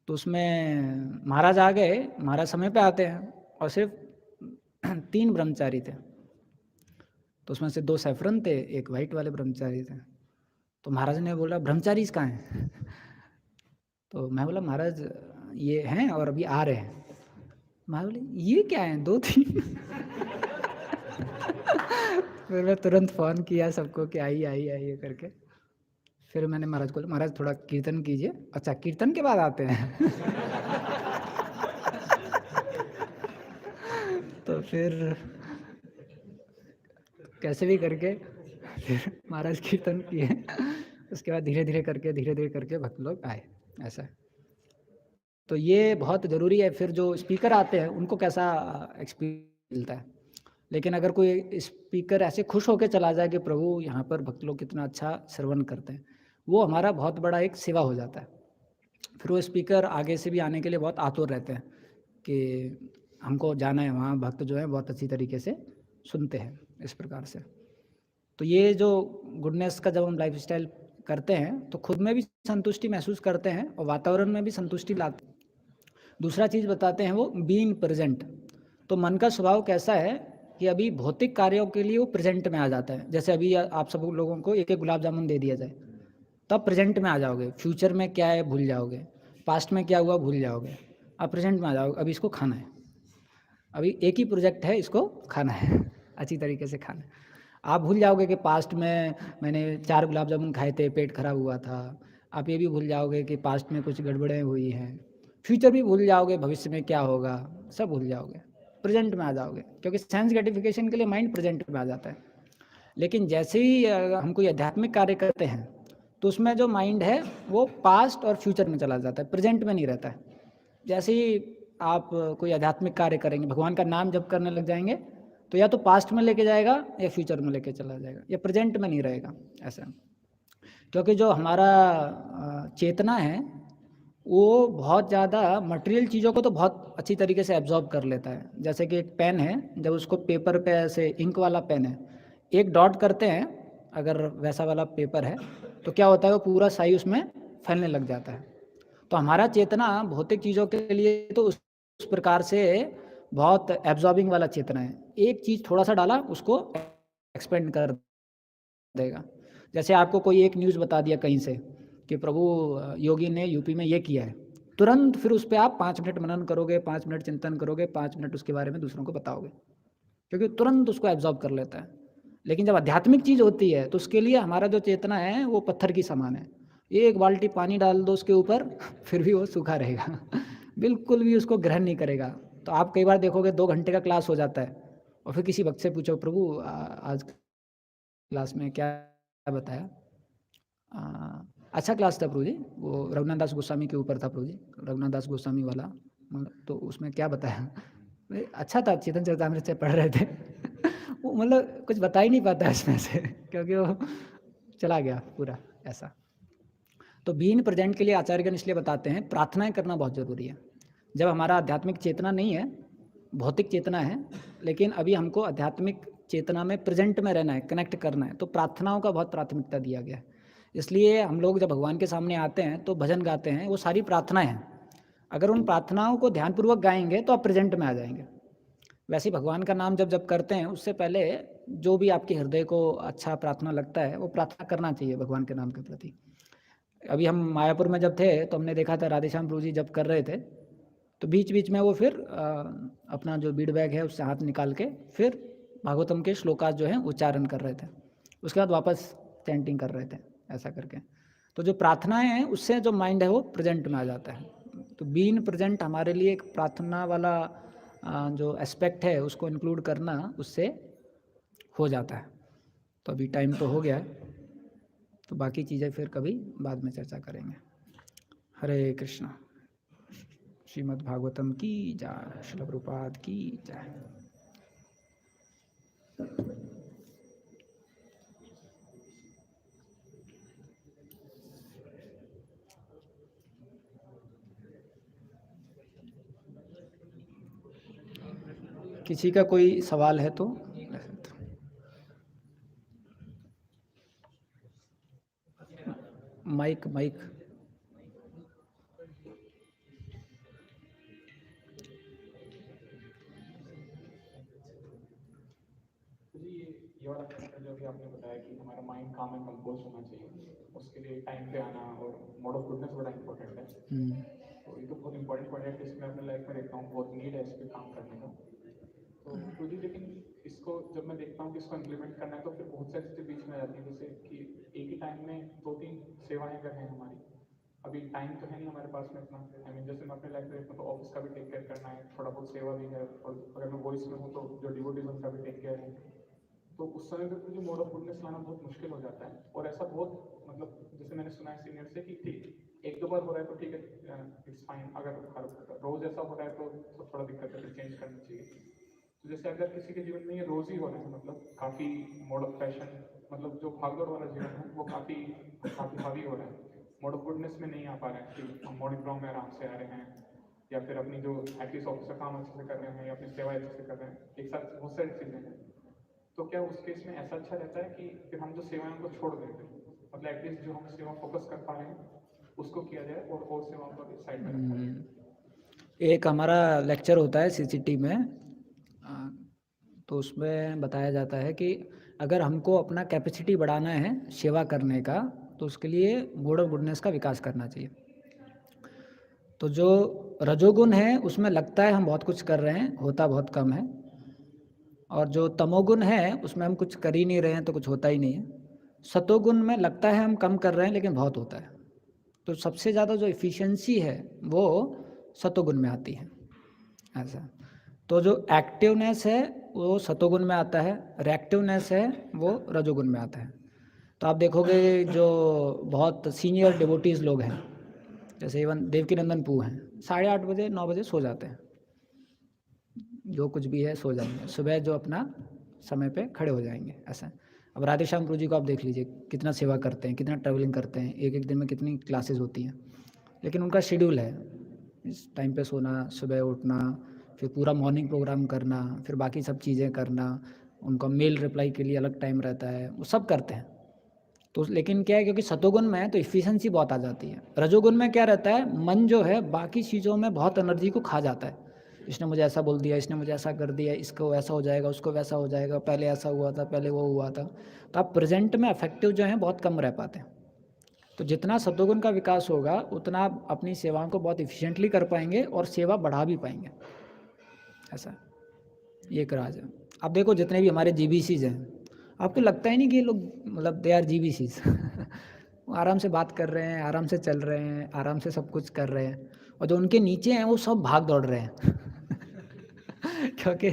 तो उसमें महाराज आ गए, महाराज समय पे आते हैं, और सिर्फ 3 ब्रह्मचारी थे। तो उसमें से 2 सैफरन थे, एक वाइट वाले ब्रह्मचारी थे। तो महाराज ने बोला ब्रह्मचारी कहाँ हैं? तो मैं बोला महाराज ये हैं और अभी आ रहे हैं। मैं बोले ये क्या है 2-3 फिर मैं तुरंत फ़ोन किया सबको कि आइए आइए आइए करके। फिर मैंने महाराज को बोला महाराज थोड़ा कीर्तन कीजिए। अच्छा कीर्तन के बाद आते हैं तो फिर कैसे भी करके फिर महाराज कीर्तन किए। उसके बाद धीरे धीरे करके भक्त लोग आए। ऐसा तो ये बहुत ज़रूरी है। फिर जो स्पीकर आते हैं उनको कैसा एक्सपीरियंस मिलता है। लेकिन अगर कोई स्पीकर ऐसे खुश होकर चला जाए कि प्रभु यहाँ पर भक्त लोग कितना अच्छा श्रवण करते हैं, वो हमारा बहुत बड़ा एक सेवा हो जाता है। फिर वो स्पीकर आगे से भी आने के लिए बहुत आतुर रहते हैं कि हमको जाना है वहाँ, भक्त जो है बहुत अच्छी तरीके से सुनते हैं इस प्रकार से। तो ये जो गुडनेस का जब हम लाइफ स्टाइल करते हैं तो खुद में भी संतुष्टि महसूस करते हैं और वातावरण में भी संतुष्टि लाते हैं। दूसरा चीज़ बताते हैं वो बीइंग प्रेजेंट। तो मन का स्वभाव कैसा है कि अभी भौतिक कार्यों के लिए वो प्रेजेंट में आ जाता है। जैसे अभी आप सब लोगों को एक एक गुलाब जामुन दे दिया जाए तो आप प्रेजेंट में आ जाओगे। फ्यूचर में क्या है भूल जाओगे, पास्ट में क्या हुआ भूल जाओगे, आप प्रेजेंट में आ जाओगे। अभी इसको खाना है, अभी एक ही प्रोजेक्ट है, इसको खाना है अच्छी तरीके से खाना है। आप भूल जाओगे कि पास्ट में मैंने 4 गुलाब जामुन खाए थे, पेट खराब हुआ था। आप ये भी भूल जाओगे कि पास्ट में कुछ गड़बड़ें हुई हैं। फ्यूचर भी भूल जाओगे, भविष्य में क्या होगा सब भूल जाओगे, प्रेजेंट में आ जाओगे। क्योंकि सेंस ग्रेटिफिकेशन के लिए माइंड प्रेजेंट में आ जाता है। लेकिन जैसे ही हम कोई आध्यात्मिक कार्य करते हैं तो उसमें जो माइंड है वो पास्ट और फ्यूचर में चला जाता है, प्रेजेंट में नहीं रहता है। जैसे ही आप कोई आध्यात्मिक कार्य करेंगे, भगवान का नाम जप करने लग जाएंगे, तो या तो पास्ट में लेके जाएगा या फ्यूचर में लेके चला जाएगा, या प्रेजेंट में नहीं रहेगा ऐसा। क्योंकि जो हमारा चेतना है वो बहुत ज़्यादा मटेरियल चीज़ों को तो बहुत अच्छी तरीके से एब्जॉर्ब कर लेता है। जैसे कि एक पेन है, जब उसको पेपर पे ऐसे इंक वाला पेन है, एक डॉट करते हैं अगर वैसा वाला पेपर है तो क्या होता है वो पूरा साई उसमें फैलने लग जाता है। तो हमारा चेतना भौतिक चीज़ों के लिए तो उस प्रकार से बहुत एब्जॉर्बिंग वाला चेतना है। एक चीज़ थोड़ा सा डाला उसको एक्सपेंड कर देगा। जैसे आपको कोई एक न्यूज़ बता दिया कहीं से कि प्रभु योगी ने यूपी में ये किया है, तुरंत फिर उस पर आप 5 मिनट मनन करोगे, 5 मिनट चिंतन करोगे, 5 मिनट उसके बारे में दूसरों को बताओगे, क्योंकि तुरंत उसको एब्जॉर्ब कर लेता है। लेकिन जब आध्यात्मिक चीज़ होती है तो उसके लिए हमारा जो चेतना है वो पत्थर की समान है। एक बाल्टी पानी डाल दो उसके ऊपर फिर भी वो सूखा रहेगा बिल्कुल भी उसको ग्रहण नहीं करेगा। तो आप कई बार देखोगे 2 घंटे का क्लास हो जाता है और फिर किसी भक्त से पूछो प्रभु आज क्लास में क्या बताया। अच्छा क्लास था प्रभु जी, वो रघुनाथ दास गोस्वामी के ऊपर था प्रभु जी, रघुनाथ दास गोस्वामी वाला। तो उसमें क्या बताया अच्छा था, चेतन चरितामृत से पढ़ रहे थे वो मतलब कुछ बता ही नहीं पाता इसमें से क्योंकि वो चला गया पूरा ऐसा। तो बीइंग प्रेजेंट के लिए आचार्यगण इसलिए बताते हैं प्रार्थनाएं करना बहुत ज़रूरी है। जब हमारा आध्यात्मिक चेतना नहीं है, भौतिक चेतना है, लेकिन अभी हमको आध्यात्मिक चेतना में प्रेजेंट में रहना है, कनेक्ट करना है, तो प्रार्थनाओं का बहुत प्राथमिकता दिया गया है। इसलिए हम लोग जब भगवान के सामने आते हैं तो भजन गाते हैं, वो सारी प्रार्थनाएं हैं। अगर उन प्रार्थनाओं को ध्यानपूर्वक गाएंगे तो आप प्रेजेंट में आ जाएंगे। वैसे भगवान का नाम जब जब करते हैं उससे पहले जो भी आपके हृदय को अच्छा प्रार्थना लगता है वो प्रार्थना करना चाहिए भगवान के नाम के प्रति। अभी हम मायापुर में जब थे तो हमने देखा था राधेश्याम प्रभु जी जब कर रहे थे तो बीच बीच में वो फिर अपना जो बीड बैग है उससे हाथ निकाल के फिर भागवतम के श्लोकास जो हैं उच्चारण कर रहे थे, उसके बाद वापस चैंटिंग कर रहे थे ऐसा करके। तो जो प्रार्थनाएं हैं उससे जो माइंड है वो प्रेजेंट में आ जाता है। तो बीइंग प्रेजेंट हमारे लिए एक प्रार्थना वाला जो एस्पेक्ट है उसको इंक्लूड करना उससे हो जाता है। तो अभी टाइम तो हो गया है, तो बाकी चीज़ें फिर कभी बाद में चर्चा करेंगे। हरे कृष्णा। श्रीमद् भागवतम की जय, श्रील प्रभुपाद की जय। किसी का कोई सवाल है तो माइक माइक ये वाला फैक्टर जो भी आपने बताया कि हमारा माइंड काम एंड कंपोज होना चाहिए, उसके लिए टाइम पे आना और मोड ऑफ गुडनेस बड़ा इंपॉर्टेंट है। तो ये तो बहुत इंपॉर्टेंट पॉइंट है कि इसमें अपने लाइफ में देखता हूँ बहुत नीड है इस पर काम करने का। तो मुझे लेकिन इसको जब मैं देखता हूँ कि इसको इम्प्लीमेंट करना है तो फिर बहुत सारी चीज़ें बीच में आ जाती हैं, जैसे कि एक ही टाइम में 2-3 सेवाएं अगर हैं हमारी, अभी टाइम तो है नहीं हमारे पास में इतना। आई मीन जैसे मैं अपने लाइफ में देखता हूँ तो ऑफिस का भी टेक केयर करना है, थोड़ा बहुत सेवा भी है, और अगर मैं वॉइस में हूँ तो जो डिवोटीज उनका भी टेक केयर है। तो उस समय पर मुझे मोड ऑफ गुडनेस लाना बहुत मुश्किल हो जाता है। और ऐसा बहुत मतलब जैसे मैंने सुना है सीनियर से कि ठीक एक दो बार हो रहा है तो ठीक है, इट्स फाइन। अगर हर रोज ऐसा हो रहा है तो थोड़ा दिक्कत है, फिर चेंज करनी चाहिए। तो जैसे अगर किसी के जीवन में ये रोज ही हो रहा है, मतलब काफी मोड ऑफ पैशन, मतलब जो भागदौड़ वाला जीवन है वो काफी काफी हावी हो रहा है, मोड ऑफ गुडनेस में नहीं आ पा रहे हैं कि हम मॉर्निंग ब्राउन में आराम से आ रहे हैं, या फिर अपनी जो एटलीस्ट ऑफिस का काम अच्छे से कर रहे हैं, या अपनी सेवा अच्छे से कर रहे हैं, एक साथ बहुत सारी चीजें हैं। तो क्या उस केस में ऐसा अच्छा रहता है कि फिर हम जो सेवाएं उनको छोड़ देते हैं, मतलब एटलीस्ट जो हम सेवा फोकस कर पा रहे हैं उसको किया जाए और सेवाओं को साइड में रखा जाए। एक हमारा लेक्चर होता है सीसीटी में, तो उसमें बताया जाता है कि अगर हमको अपना कैपेसिटी बढ़ाना है सेवा करने का तो उसके लिए मोड ऑफ गुडनेस का विकास करना चाहिए। तो जो रजोगुण है उसमें लगता है हम बहुत कुछ कर रहे हैं, होता बहुत कम है, और जो तमोगुण है उसमें हम कुछ कर ही नहीं रहे हैं तो कुछ होता ही नहीं है। सतोगुण में लगता है हम कम कर रहे हैं लेकिन बहुत होता है। तो सबसे ज़्यादा जो इफ़िशियंसी है वो सतोगुण में आती है ऐसा। तो जो एक्टिवनेस है वो सतोगुण में आता है, रिएक्टिवनेस है वो रजोगुण में आता है। तो आप देखोगे जो बहुत सीनियर डिवोटीज़ लोग हैं, जैसे इवन देवकीनंदन पू हैं, 8:30 बजे 9 बजे सो जाते हैं, जो कुछ भी है सो जाएंगे, सुबह जो अपना समय पे खड़े हो जाएंगे ऐसा। अब राधेश्याम प्रभु जी को आप देख लीजिए, कितना सेवा करते हैं, कितना ट्रैवलिंग करते हैं, एक एक दिन में कितनी क्लासेस होती हैं, लेकिन उनका शेड्यूल है इस टाइम पे सोना, सुबह उठना, फिर पूरा मॉर्निंग प्रोग्राम करना, फिर बाकी सब चीज़ें करना, उनका मेल रिप्लाई के लिए अलग टाइम रहता है, वो सब करते हैं। तो लेकिन क्या है, क्योंकि सतोगुण में है तो इफ़िशियंसी बहुत आ जाती है। रजोगुण में क्या रहता है, मन जो है बाकी चीज़ों में बहुत एनर्जी को खा जाता है। इसने मुझे ऐसा बोल दिया, इसने मुझे ऐसा कर दिया, इसको ऐसा हो जाएगा, उसको वैसा हो जाएगा, पहले ऐसा हुआ था, पहले वो हुआ था। तो आप प्रेजेंट में इफेक्टिव जो हैं बहुत कम रह पाते हैं। तो जितना सतोगुण का विकास होगा उतना आप अपनी सेवाओं को बहुत इफिशिएंटली कर पाएंगे और सेवा बढ़ा भी पाएंगे ऐसा। ये एक राज है। आप देखो जितने भी हमारे जीबीसीज हैं, आपको लगता ही नहीं कि ये लोग मतलब दे आर जीबीसीज वो आराम से बात कर रहे हैं, आराम से चल रहे हैं, आराम से सब कुछ कर रहे हैं, और जो उनके नीचे हैं वो सब भाग दौड़ रहे हैं क्योंकि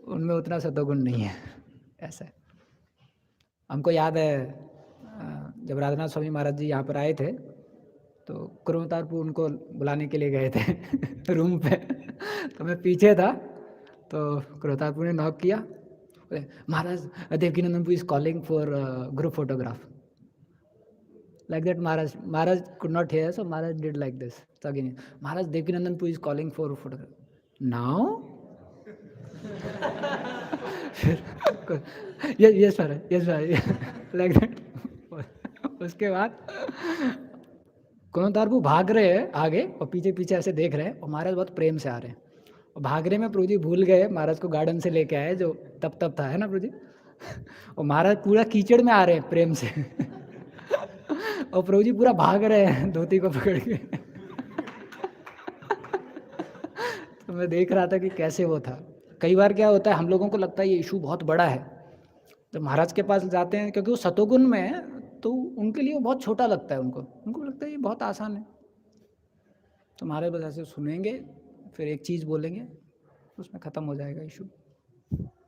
उनमें उतना सतोगुण नहीं है ऐसा है। हमको याद है जब राधनाथ स्वामी महाराज जी यहाँ पर आए थे तो कुरुमतारपुर उनको बुलाने के लिए गए थे रूम पे। तो मैं पीछे था, तो कुरुमतारपुर ने नॉक किया, Maharaj Devkinandan is calling for group photograph like that. Maharaj could not hear, so Maharaj did like this. So again, Maharaj Devkinandan Puri is calling for a photograph now. yes sir, yes sir like that. उसके बाद कुरुमतारपुर भाग रहे हैं आगे और पीछे पीछे ऐसे देख रहे हैं, और महाराज बहुत प्रेम से आ रहे हैं, और भागने में प्रभु जी भूल गए, महाराज को गार्डन से लेके आए जो तब था, है ना प्रभु जी। और महाराज पूरा कीचड़ में आ रहे हैं प्रेम से और प्रभु जी पूरा भाग रहे हैं धोती को पकड़ के तो मैं देख रहा था कि कैसे वो था। कई बार क्या होता है, हम लोगों को लगता है ये इशू बहुत बड़ा है, तो महाराज के पास जाते हैं क्योंकि वो सतोगुण में है, तो उनके लिए वो बहुत छोटा लगता है, उनको लगता है ये बहुत आसान है। तो महाराज बस ऐसे सुनेंगे, फिर एक चीज़ बोलेंगे, उसमें ख़त्म हो जाएगा इशू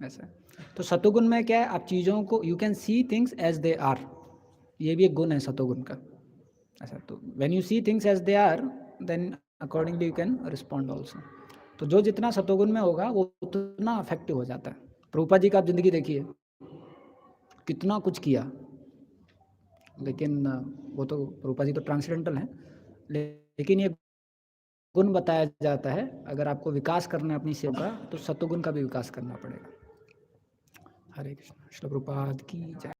ऐसा। तो सतोगुण में क्या है, आप चीज़ों को you can see things as they are, ये भी एक गुण है सतोगुण का ऐसा। तो when you see things as they are then accordingly you can respond also. तो जो जितना सतोगुण में होगा वो उतना अफेक्टिव हो जाता है। प्रभुपाद जी का आप जिंदगी देखिए, कितना कुछ किया, लेकिन वो तो प्रभुपाद जी तो ट्रांसडेंटल हैं, लेकिन ये गुण बताया जाता है अगर आपको विकास करना है अपनी सेवा का तो सतोगुण का भी विकास करना पड़ेगा। हरे कृष्ण। श्रील प्रभुपाद की जय।